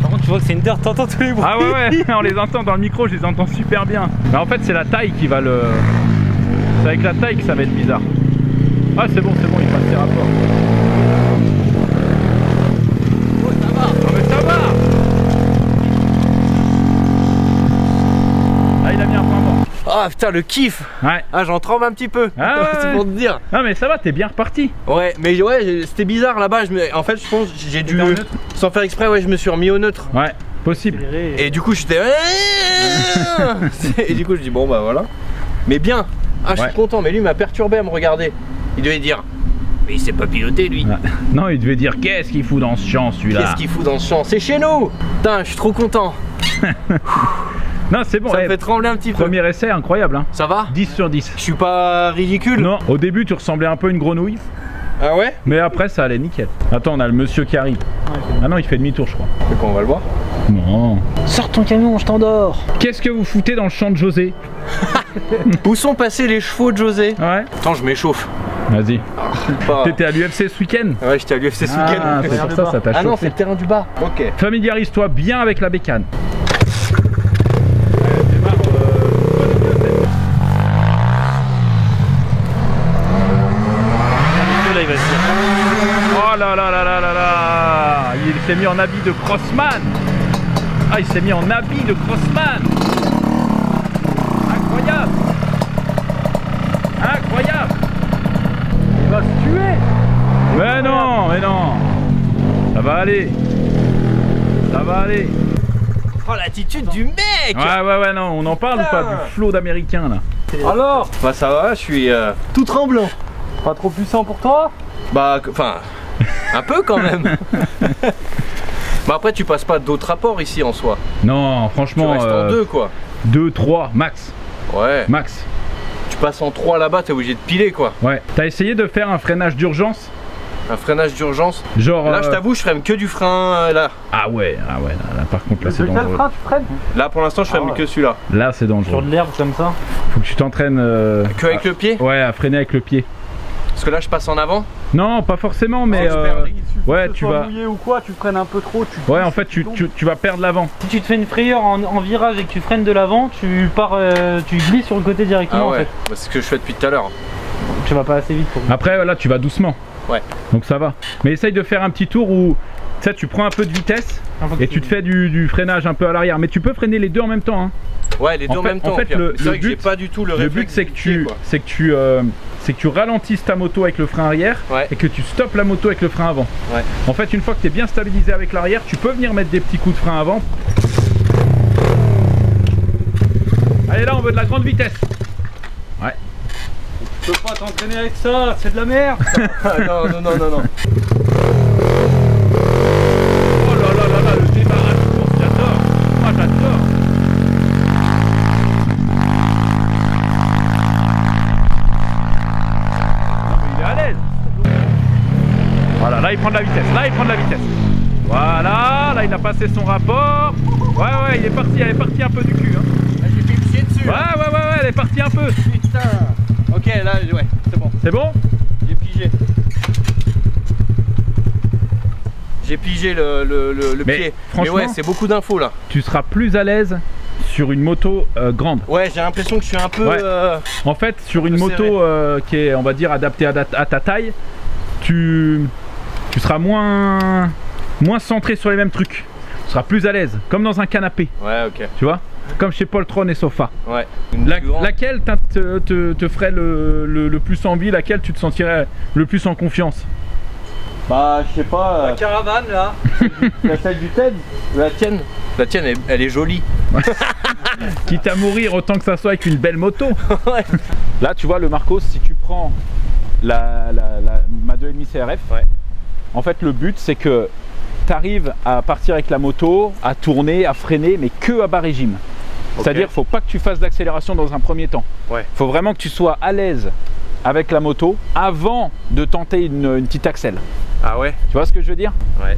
Par contre, tu vois que c'est une dirt, t'entends tous les bruits. Ah ouais, on les entend dans le micro, je les entends super bien. Mais en fait, c'est la taille qui va le... C'est avec la taille que ça va être bizarre. Ah, c'est bon, il passe ses rapports. Oh, ça va. Ah, mais ça va. Ah, il a mis un point mort. Ah putain, le kiff. Ouais. Ah, j'en tremble un petit peu. Ah, ouais, c'est pour te dire. Non, mais ça va, t'es bien reparti. Ouais, mais ouais, c'était bizarre là-bas. En fait, je pense j'ai dû, sans faire exprès, ouais, je me suis remis au neutre. Ouais, possible. Et du coup, j'étais. Et du coup, je dis bon, bah voilà. Mais bien. Ah, je suis content, mais lui m'a perturbé à me regarder. Il devait dire, mais il sait pas piloter lui. Ouais. Non, il devait dire, qu'est-ce qu'il fout dans ce champ celui-là? Qu'est-ce qu'il fout dans ce champ? C'est chez nous. Putain, je suis trop content. Non, c'est bon. Ça me fait trembler un petit peu. Premier essai, incroyable. Hein. Ça va? 10 sur 10. Je suis pas ridicule? Non, au début, tu ressemblais un peu à une grenouille. Ah ouais? Mais après, ça allait nickel. Attends, on a le monsieur qui arrive. Ah non, il fait demi-tour, je crois. C'est quoi, on va le voir? Non. Sors ton camion, je t'endors. Qu'est-ce que vous foutez dans le champ de José? Où sont passés les chevaux de José? Ouais. Attends, je m'échauffe. Vas-y. Pas... T'étais à l'UFC ce week-end? Ouais, j'étais à l'UFC ce week-end. Ah, c'est pour ça t'a chauffé. Ah non, c'est le terrain du bas. Ok. Familiarise-toi bien avec la bécane. Oh là là là là là là! Il s'est mis en habit de crossman! Ah, il s'est mis en habit de crossman! Incroyable! Incroyable! Il va se tuer! Mais non, mais non! Ça va aller! Ça va aller! Oh, l'attitude du mec! Ouais, non, on en parle ou pas du flot d'américain là? Alors, Bah ça va, je suis tout tremblant. pas trop puissant pour toi? Bah, enfin, un peu quand même. Bah après, tu passes pas d'autres rapports ici en soi. Non, Tu franchement, restes en 2 quoi. 2, 3, max. Ouais. Max. Tu passes en 3 là-bas, t'es obligé de piler quoi. Ouais. T'as essayé de faire un freinage d'urgence? Un freinage d'urgence. Genre. Là, je t'avoue, je freine que du frein là. Ah ouais, là, par contre, là c'est dangereux. frein tu freines? Là, pour l'instant, je freine que celui-là. Là c'est dangereux. Sur de l'herbe comme ça? Faut que tu t'entraînes. Que avec le pied? Ouais, à freiner avec le pied. Parce que là, je passe en avant. Non, pas forcément, mais. Ouais, tu vas. mouillé ou quoi, tu freines un peu trop. Ouais, en fait, tu vas perdre l'avant. Si tu te fais une frayeur en virage et que tu freines de l'avant, tu pars, tu glisses sur le côté directement Ah ouais, en fait. bah, c'est ce que je fais depuis tout à l'heure. Tu vas pas assez vite pour. Après, là, tu vas doucement. Ouais. Donc ça va. Mais essaye de faire un petit tour où. Tu sais, tu prends un peu de vitesse et tu te fais du freinage un peu à l'arrière. Mais tu peux freiner les deux en même temps. Hein. Ouais, les deux en même temps. En fait, c'est vrai que j'ai pas du tout le réflexe. Le but, c'est que tu ralentisses ta moto avec le frein arrière et que tu stoppes la moto avec le frein avant. Ouais. En fait, une fois que tu es bien stabilisé avec l'arrière, tu peux venir mettre des petits coups de frein avant. Allez, là, on veut de la grande vitesse. Ouais. Tu peux pas t'entraîner avec ça, c'est de la merde. non. Oh là là là là, le démarrage de course, j'adore. Ah, j'adore. Il est à l'aise. Voilà, là il prend de la vitesse, Voilà, là il a passé son rapport. Ouais, elle est partie un peu du cul. Hein. Là, j'ai fait le pied dessus. Ouais, elle est partie un peu. Putain. Ok, là, ouais, c'est bon. C'est bon? J'ai pigé. J'ai pigé le pied. Mais ouais, c'est beaucoup d'infos là. Tu seras plus à l'aise sur une moto grande. Ouais, j'ai l'impression que je suis un peu... En fait, sur une moto qui est, on va dire, adaptée à ta taille, tu seras moins centré sur les mêmes trucs. Tu seras plus à l'aise, comme dans un canapé. Ouais, ok. Tu vois? Comme chez Poltron et Sofa. Ouais. Laquelle te ferait le plus envie, laquelle tu te sentirais le plus en confiance? Bah, je sais pas. La caravane là. Celle du TED. La tienne, elle est jolie. Quitte à mourir, autant que ça soit avec une belle moto. Là, tu vois, le Marcos, si tu prends ma 2.5 CRF, en fait, le but, c'est que tu arrives à partir avec la moto, à tourner, à freiner, mais que à bas régime. C'est-à-dire qu'il ne faut pas que tu fasses d'accélération dans un premier temps. Il faut vraiment que tu sois à l'aise avec la moto avant de tenter une petite accel. Ah ouais? Tu vois ce que je veux dire? Ouais.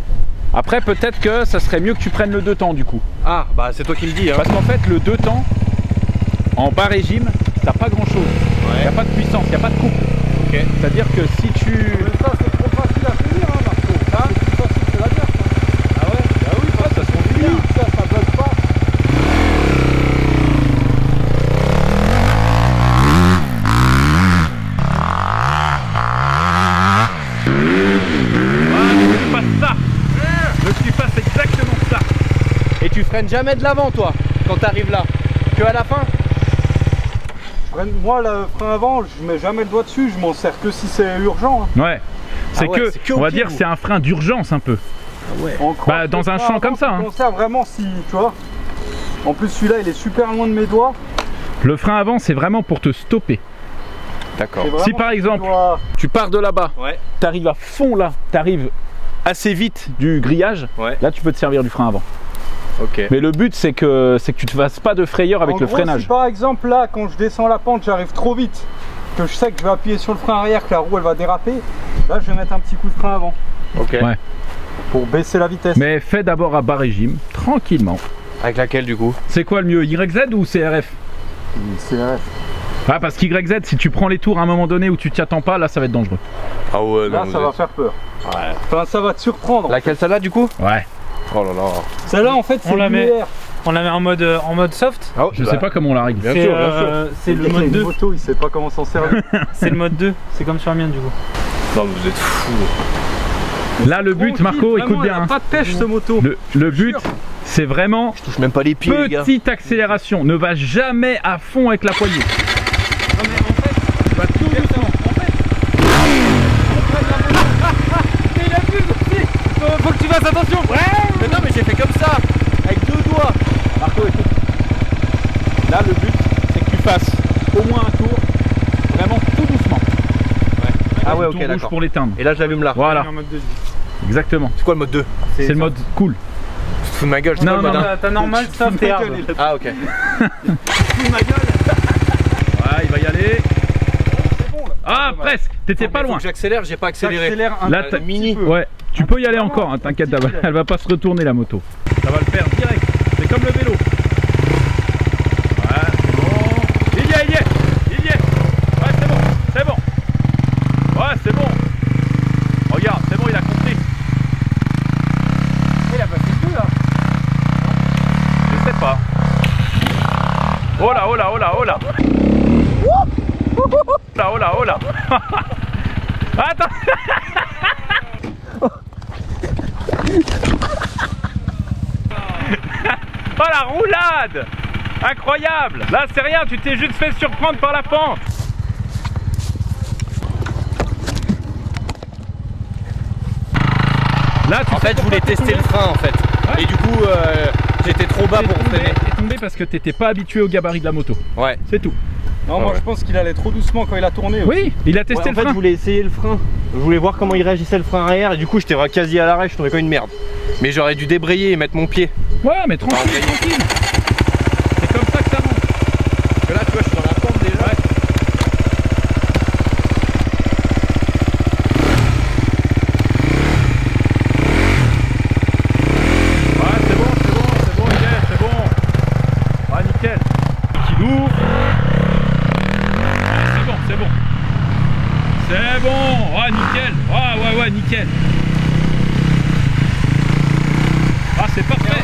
Après, peut-être que ça serait mieux que tu prennes le 2 temps du coup. Ah, bah c'est toi qui me dis. Hein. Parce qu'en fait, le 2 temps, en bas régime, t'as pas grand-chose. Il n'y a pas de puissance, il n'y a pas de couple. C'est-à-dire que si tu... Ça, c'est trop facile à finir, hein, Marco. Hein, c'est plus facile que la dirt. Hein. Ah ouais? Bah oui, ça se conduit bien. Ça bloque pas. Exactement ça. Et tu freines jamais de l'avant toi, quand tu arrives là, que à la fin? Moi, le frein avant, je mets jamais le doigt dessus, je m'en sers que si c'est urgent. Hein. Ouais. C'est on va dire, c'est un frein d'urgence un peu. Ah ouais. Bah, dans un champ comme ça. Je m'en sers vraiment si, tu vois. En plus, celui-là, il est super loin de mes doigts. Le frein avant, c'est vraiment pour te stopper. D'accord. Si par exemple, tu pars de là-bas, tu arrives à fond là, tu arrives assez vite du grillage, là tu peux te servir du frein avant. Mais le but c'est que tu ne te fasses pas de frayeur avec le freinage. Si par exemple là, quand je descends la pente, j'arrive trop vite, que je sais que je vais appuyer sur le frein arrière, que la roue elle va déraper, là je vais mettre un petit coup de frein avant. Pour baisser la vitesse. Mais fais d'abord à bas régime, tranquillement. Avec laquelle du coup? C'est quoi le mieux, YZ ou CRF? CRF. Ah, parce qu'YZ, si tu prends les tours à un moment donné où tu t'y attends pas, là ça va être dangereux. Ah ouais, là ça va faire peur. Ouais. Enfin ça va te surprendre. Laquelle, celle-là du coup? Ouais. Oh là là. Celle-là en fait c'est on la met en mode soft. Oh, je sais pas comment on la règle. Bien sûr. C'est le mode 2. Moto, il sait pas comment s'en servir. C'est le mode 2, c'est comme sur la mienne du coup. Non mais vous êtes fous. Là le but, Marco, écoute bien. Il a pas de pêche ce moto. Le but, c'est vraiment je touche même pas les pieds, les gars. Petite accélération, ne va jamais à fond avec la poignée. Non mais en fait, tu vas tout doucement. Il abuse aussi. Faut que tu fasses attention. Mais non mais j'ai fait comme ça, avec 2 doigts. Marco, écoute. Là le but, c'est que tu fasses au moins un tour, vraiment tout doucement. Ah ouais, ok, rouge d'accord. pour l'éteindre. Et là je l'allume là. Voilà. Exactement. C'est quoi le mode 2? C'est le mode cool. Tu te fous de ma gueule, c'est non, quoi le mode 1? T'as normal, soft et hard. Ah ok. Tu te fous de ma gueule. Ouais, il va y aller. Ah, presque. T'étais pas loin. J'accélère, j'ai pas accéléré. Là, t'as mini. Ouais. Tu peux y aller encore, hein, t'inquiète, elle va pas se retourner la moto. Ça va le faire direct. C'est comme le vélo. Ouais, c'est bon. Il y est. Ouais, c'est bon. Ouais, c'est bon. Regarde, c'est bon, il a compris. Il a pas fait tout là. Je sais pas. Oh là. Oh là. Attends. Oh la roulade! Incroyable! Là c'est rien, tu t'es juste fait surprendre par la pente. Là, en fait je voulais tester le frein en fait. Et du coup j'étais trop bas pour freiner. T'es tombé parce que t'étais pas habitué au gabarit de la moto. Ouais. C'est tout. Non, moi je pense qu'il allait trop doucement quand il a tourné. Oui, il a testé le frein. En fait je voulais essayer le frein. Je voulais voir comment il réagissait le frein arrière et du coup j'étais quasi à l'arrêt, je tombais comme une merde. Mais j'aurais dû débrayer et mettre mon pied. Ouais mais tranquille. C'est comme ça que ça rentre. Parce que là tu vois je suis dans la pente déjà. Ouais, c'est bon, c'est bon. Ouais, nickel. Qui lourd. C'est bon. Ouais, nickel. Ouais, nickel. Ah, c'est parfait.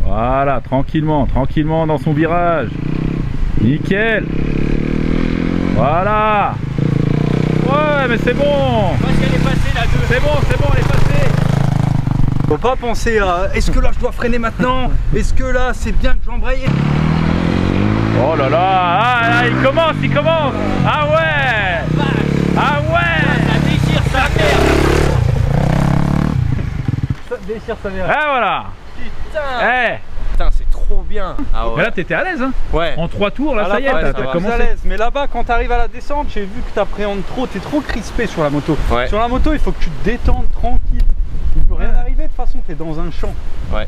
Voilà, tranquillement dans son virage. Nickel. Voilà. Ouais, mais c'est bon. Parce qu'elle est passée là, C'est bon, elle est passée. Faut pas penser à est-ce que là je dois freiner maintenant? Est-ce que là c'est bien que j'embraye? Oh là là, ah là, il commence. Ah ouais. Ça déchire sa mère. Ça déchire sa mère. Ah voilà. Putain. Eh. Putain c'est trop bien. bien. Ah ouais. Mais là, t'étais à l'aise, hein. Ouais. En 3 tours, là, ça y est, t'as commencé. À l'aise. Mais là-bas, quand t'arrives à la descente, j'ai vu que t'appréhendes trop, t'es trop crispé sur la moto. Ouais. Sur la moto, il faut que tu te détendes tranquille. Il peut rien arriver de toute façon, t'es dans un champ. Ouais.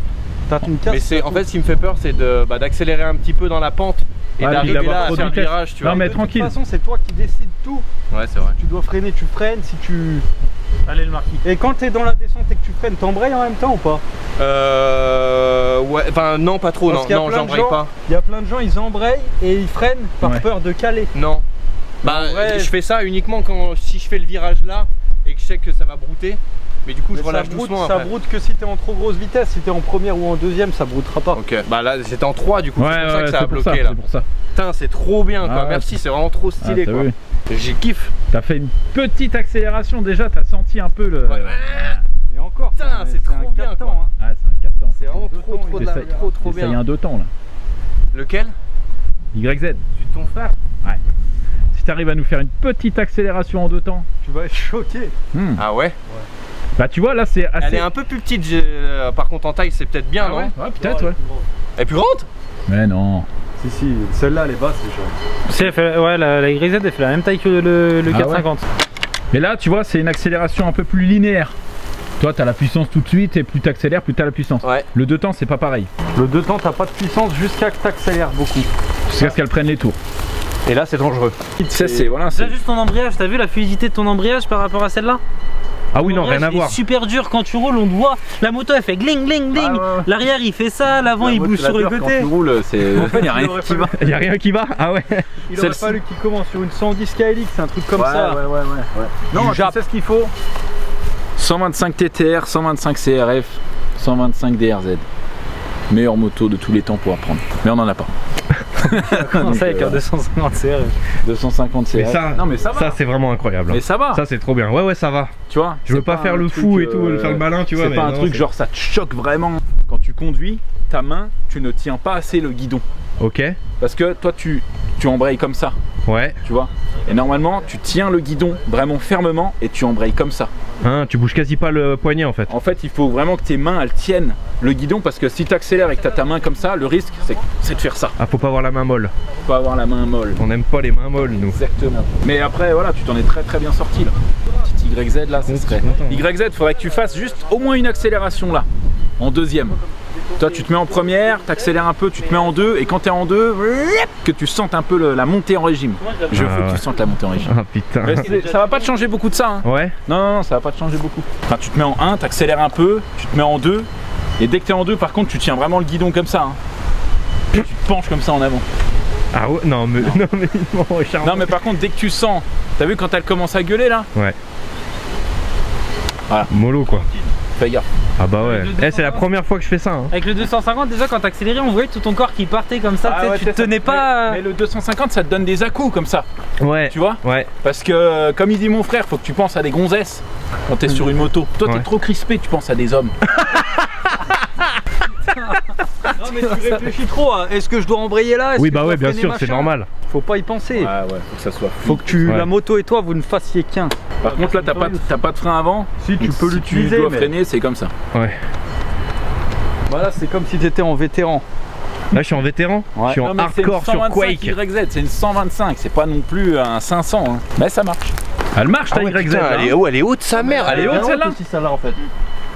T'as une casse. Mais c'est en fait ce qui me fait peur, c'est d'accélérer un petit peu dans la pente et d'arriver là à faire le virage, tu vois. Non mais tranquille. De toute façon, c'est toi qui décides tout. Ouais, c'est vrai. Si tu dois freiner, tu freines. Si tu... Allez le marquis. Et quand t'es dans la descente et que tu freines, t'embrayes en même temps ou pas? Ouais, enfin non, pas trop, non, j'embraye pas. Il y a plein de gens, ils embrayent et ils freinent par peur de caler. Non. Bah, je fais ça uniquement si je fais le virage là et que je sais que ça va brouter. Mais du coup, je relâche doucement après. Ça broute que si t'es en trop grosse vitesse. Si t'es en première ou en deuxième, ça broutera pas. Ok, bah là j'étais en 3 du coup, Ouais, c'est pour ça que ça a bloqué ça, là. C'est pour ça. Putain, c'est trop bien quoi, merci, c'est vraiment trop stylé quoi. J'ai kiff. T'as fait une petite accélération déjà, t'as senti un peu le... Ouais. Et encore, putain, c'est trop bien quoi. Hein. Ah, c'est un 4 temps. C'est vraiment trop bien. T'essayes un 2 temps là. Lequel? YZ. Tu ton frère? Ouais. Si t'arrives à nous faire une petite accélération en 2 temps. Tu vas être choqué. Ah ouais? Bah tu vois là c'est assez... Elle est un peu plus petite, par contre en taille c'est peut-être bien, non? Ouais, peut-être ouais. Elle est plus grande? Mais non. Si, celle-là elle est basse déjà. Ouais, la YZ elle fait la même taille que le 450. Mais là tu vois c'est une accélération un peu plus linéaire. Toi t'as la puissance tout de suite et plus t'accélères plus t'as la puissance. Ouais. Le 2 temps c'est pas pareil. Le 2 temps t'as pas de puissance jusqu'à que t'accélères beaucoup. Jusqu'à ce qu'elle prenne les tours. Et là c'est dangereux. Voilà, Déjà juste ton embrayage, t'as vu la fluidité de ton embrayage par rapport à celle-là? Ah oui non, rien à voir. C'est super dur quand tu roules, on te voit, la moto elle fait gling gling gling. L'arrière il fait ça, l'avant il bouge sur les côtés. Quand tu roules, c'est... En fait, y a rien qui va. Y a rien qui va? Ah ouais. Il aurait fallu qu'il commence sur une 110 KLX, un truc comme ça. Ouais. Non, tu sais ce qu'il faut? 125 TTR, 125 CRF, 125 DRZ. Meilleure moto de tous les temps pour apprendre. Mais on n'en a pas. Comment ça avec un 250 CRF? 250 CRF. Mais ça, non mais ça va. Ça c'est vraiment incroyable. Mais ça va. Ça c'est trop bien. Ouais ça va. Tu vois. Je veux pas faire le fou et tout, faire le malin, tu vois. C'est pas un truc genre ça te choque vraiment. Quand tu conduis, ta main, tu ne tiens pas assez le guidon. Ok. Parce que toi tu embrayes comme ça. Ouais. Tu vois. Et normalement tu tiens le guidon vraiment fermement et tu embrayes comme ça. Hein, tu bouges quasi pas le poignet en fait. En fait il faut vraiment que tes mains elles tiennent le guidon parce que si tu accélères et que tu as ta main comme ça, le risque c'est de faire ça. Ah faut pas avoir la main molle. Faut pas avoir la main molle. On n'aime pas les mains molles nous. Exactement. Mais après voilà, tu t'en es très bien sorti là. Petite YZ là, ça serait... YZ, faudrait que tu fasses juste au moins une accélération là, en deuxième. Toi tu te mets en première, tu accélères un peu, tu te mets en 2 et quand tu es en 2, que tu sentes un peu la montée en régime. Je veux que tu sentes la montée en régime. Ah putain. Mais ça va pas te changer beaucoup de ça hein. Ouais. Non, ça va pas te changer beaucoup. Enfin tu te mets en 1, tu accélères un peu, tu te mets en 2 et dès que tu es en 2 par contre tu tiens vraiment le guidon comme ça hein. Tu te penches comme ça en avant. Ah ouais, non mais Richard. Non mais par contre dès que tu sens, t'as vu quand elle commence à gueuler là? Ouais. Voilà. Mollo quoi. Fais gaffe. Ah bah ouais. C'est la première fois que je fais ça hein. Avec le 250 déjà quand t'accélérais on voyait tout ton corps qui partait comme ça, tu te tenais pas... Mais le 250 ça te donne des à-coups comme ça. Ouais. Tu vois? Ouais. Parce que comme il dit mon frère, faut que tu penses à des gonzesses quand t'es sur une moto. Toi t'es trop crispé, tu penses à des hommes. Non mais tu réfléchis trop à est-ce que je dois embrayer là? Oui bah ouais bien sûr, c'est normal. Faut pas y penser. Ouais, faut que ça soit. Faut que la moto et toi vous ne fassiez qu'un. Par contre là t'as pas de frein avant. Si tu peux l'utiliser. Si tu dois freiner, c'est comme ça. Ouais. Voilà, c'est comme si tu étais en vétéran. Là je suis en vétéran, je suis en hardcore sur Quake. YZ, c'est une 125, c'est pas non plus un 500 hein. Mais ça marche. Elle marche ta YZ. Putain, elle est haute sa mère, elle est haute celle-là. aussi celle-là en fait.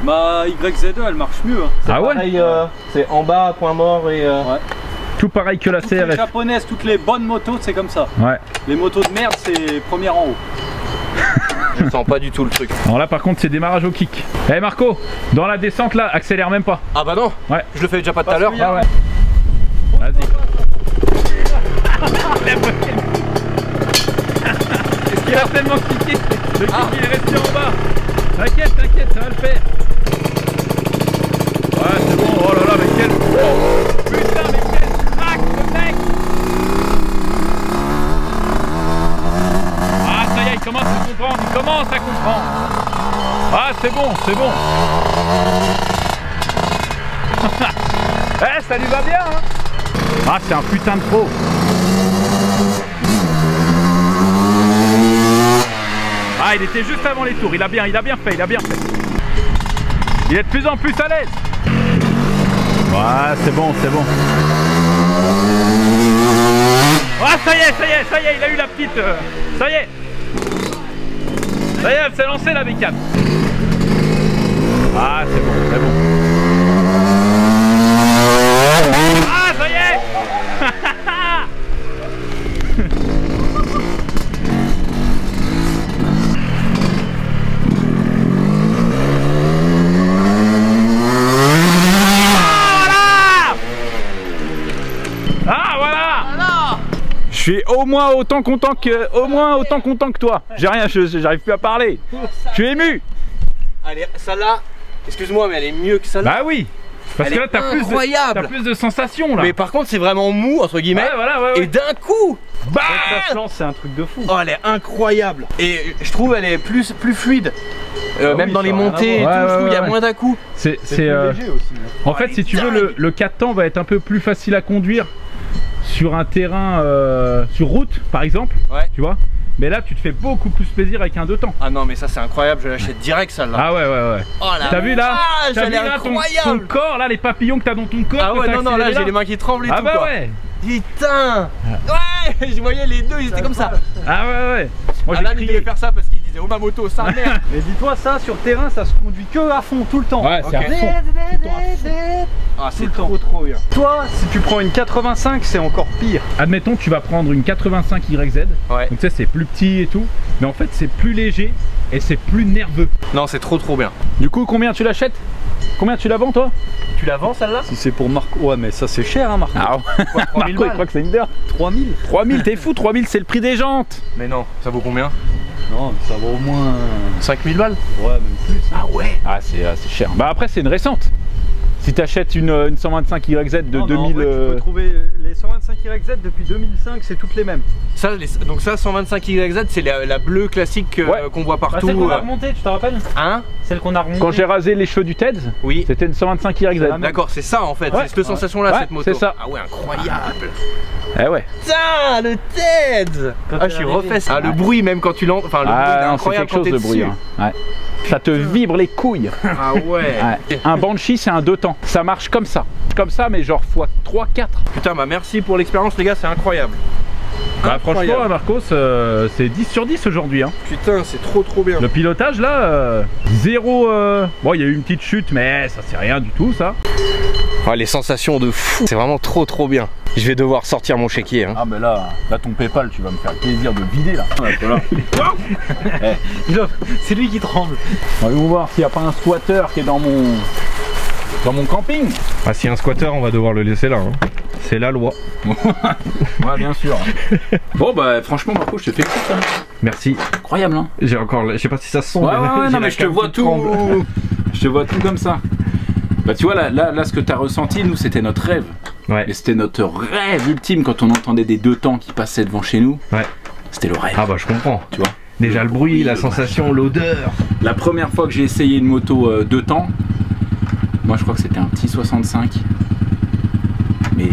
Ma YZ2 elle marche mieux. Hein. Ah ouais pareil, c'est en bas, point mort et... Ouais. Tout pareil que la Toutes les CRF. japonaises, toutes les bonnes motos c'est comme ça. Ouais. Les motos de merde c'est première en haut. Je sens pas du tout le truc. Alors là par contre c'est démarrage au kick. Eh Marco, dans la descente là, accélère même pas. Ah bah non. Ouais. Je le fais déjà pas tout à l'heure. Ah ouais. Vas-y. Est-ce qu'il a tellement cliqué? Le kick il est resté en bas. T'inquiète, ça va le faire. Ouais c'est bon, oh là là mais quel... Oh. Putain mais quel crack le mec. Ah ça y est, il commence à comprendre, Ah c'est bon. Eh ça lui va bien hein. Ah c'est un putain de pro. Ah il était juste avant les tours, il a bien fait. Il est de plus en plus à l'aise. Ouais, c'est bon, c'est bon. Ah, ça y est, il a eu la petite. Ça y est, elle s'est lancée la V4. Ah, c'est bon, c'est bon. Ah, ça y est. Je suis au moins autant content que toi. J'ai rien, j'arrive plus à parler. Je suis ému. Allez, celle-là, excuse-moi, mais elle est mieux que celle-là. Bah oui. Parce que là, t'as plus de sensations là. Mais par contre, c'est vraiment mou entre guillemets. Ouais, voilà, ouais. Et d'un coup, bah, ça se lance, c'est un truc de fou. Oh, elle est incroyable. Et je trouve elle est plus fluide. Même oui, dans les montées et tout, je trouve il y a moins d'un coup. C'est plus léger aussi. En fait, si tu veux, le 4 temps va être un peu plus facile à conduire sur un terrain, sur route par exemple, tu vois. Mais là, tu te fais beaucoup plus plaisir avec un 2 temps. Ah non, mais ça c'est incroyable, je l'achète direct celle-là. Ah ouais. Oh, t'as vu là, ton corps, là, les papillons que t'as dans ton corps. Ah ouais, non, là j'ai les mains qui tremblent et tout. Ah bah quoi. ouais. Putain. Ouais, je voyais les deux, ils étaient comme ça. Ah ouais. Moi Alan il devait faire ça parce qu'il disait oh ma moto, ça merde. Mais dis-toi ça, sur terrain, ça se conduit que à fond tout le temps. Ouais, c'est à fond. Ah, c'est trop bien. Toi, si tu prends une 85, c'est encore pire. Admettons, tu vas prendre une 85 YZ. Ouais. Donc tu sais, c'est plus petit et tout. Mais en fait, c'est plus léger et c'est plus nerveux. Non, c'est trop bien. Du coup, combien tu l'achètes? Combien tu la vends toi? Tu la vends celle-là? Si c'est pour Marco, ouais mais ça c'est cher hein Marco. Ah ouais. Marco il croit que c'est une d'heure. 3000. 3000, t'es fou, 3000 c'est le prix des jantes. Mais non, ça vaut combien? Non, ça vaut au moins 5000 balles. Ouais, même plus. Ah ouais. Ah c'est cher. Bah après c'est une récente. Si t'achètes une 125 YZ de 2000... tu peux trouver les 125 YZ depuis 2005, c'est toutes les mêmes. Ça, donc ça, 125 YZ, c'est la bleue classique qu'on voit partout. Celle qu'on a remontée, tu te rappelles? Hein? Celle qu'on a remontée. Quand j'ai rasé les cheveux du TEDS, oui, c'était une 125 YZ. D'accord, c'est ça en fait, c'est cette sensation-là, cette moto. C'est ça. Ah ouais, incroyable. Eh ouais. Putain, le TEDS. Ah, je suis refait ça. Ah, le bruit même quand tu l'entends. Enfin, le bruit est incroyable quand t'es dessus. Ouais. Ça te vibre les couilles. Ah ouais. Un Banshee c'est un 2 temps. Ça marche comme ça, mais genre x3, 4. Putain, bah merci pour l'expérience les gars, c'est incroyable. Bah franchement Marcos, c'est 10 sur 10 aujourd'hui hein. Putain, c'est trop bien. Le pilotage là, zéro... Bon, il y a eu une petite chute, mais ça c'est rien du tout ça. Oh, les sensations de fou, c'est vraiment trop bien. Je vais devoir sortir mon chéquier hein. Ah mais là ton Paypal, tu vas me faire plaisir de vider là. C'est lui qui tremble. On va voir s'il n'y a pas un squatter qui est dans mon camping. Ah, si un squatter, on va devoir le laisser là hein. C'est la loi. Ouais, bien sûr. Bon bah franchement Marco, je te fais écouter. Merci. Incroyable hein. J'ai encore, je sais pas si ça se sent. Ouais, non mais je te vois tout. Je te vois tout comme ça. Bah tu vois là ce que tu as ressenti, nous c'était notre rêve. Ouais. Et c'était notre rêve ultime quand on entendait des 2 temps qui passaient devant chez nous. Ouais. C'était le rêve. Ah bah je comprends. Tu vois. Déjà le bruit, la sensation, l'odeur. La première fois que j'ai essayé une moto 2 temps, moi je crois que c'était un petit 65. Mais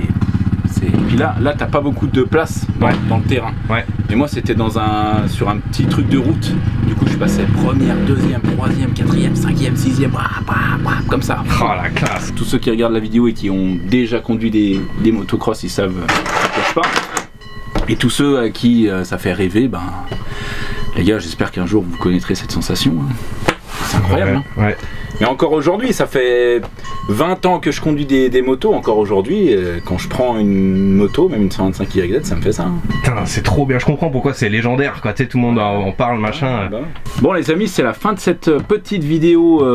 et puis là t'as pas beaucoup de place dans le terrain. Ouais. Et moi c'était sur un petit truc de route. Du coup je passais première, deuxième, troisième, quatrième, cinquième, sixième, comme ça. Oh la classe. Tous ceux qui regardent la vidéo et qui ont déjà conduit des motocross, ils savent ça cache pas. Et tous ceux à qui ça fait rêver, ben les gars, j'espère qu'un jour vous connaîtrez cette sensation. Hein. C'est incroyable. Ouais. Mais encore aujourd'hui, ça fait 20 ans que je conduis des motos. Encore aujourd'hui, quand je prends une moto, même une 125 YZ, ça me fait ça. Hein. Putain, c'est trop bien. Je comprends pourquoi c'est légendaire. Quoi. Tu sais, tout le monde en parle, machin. Bon, les amis, c'est la fin de cette petite vidéo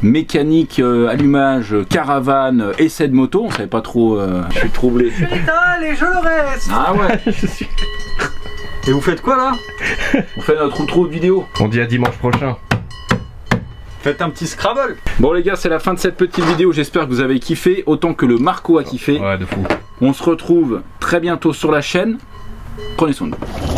mécanique, allumage, caravane, essai de moto. On savait pas trop. Je suis troublé. Allez, je le reste. Ah ouais. Et vous faites quoi là? On fait notre outro de vidéo. On dit à dimanche prochain. Faites un petit Scrabble. Bon les gars, c'est la fin de cette petite vidéo. J'espère que vous avez kiffé autant que le Marco a kiffé. Ouais, de fou. On se retrouve très bientôt sur la chaîne. Prenez soin de vous.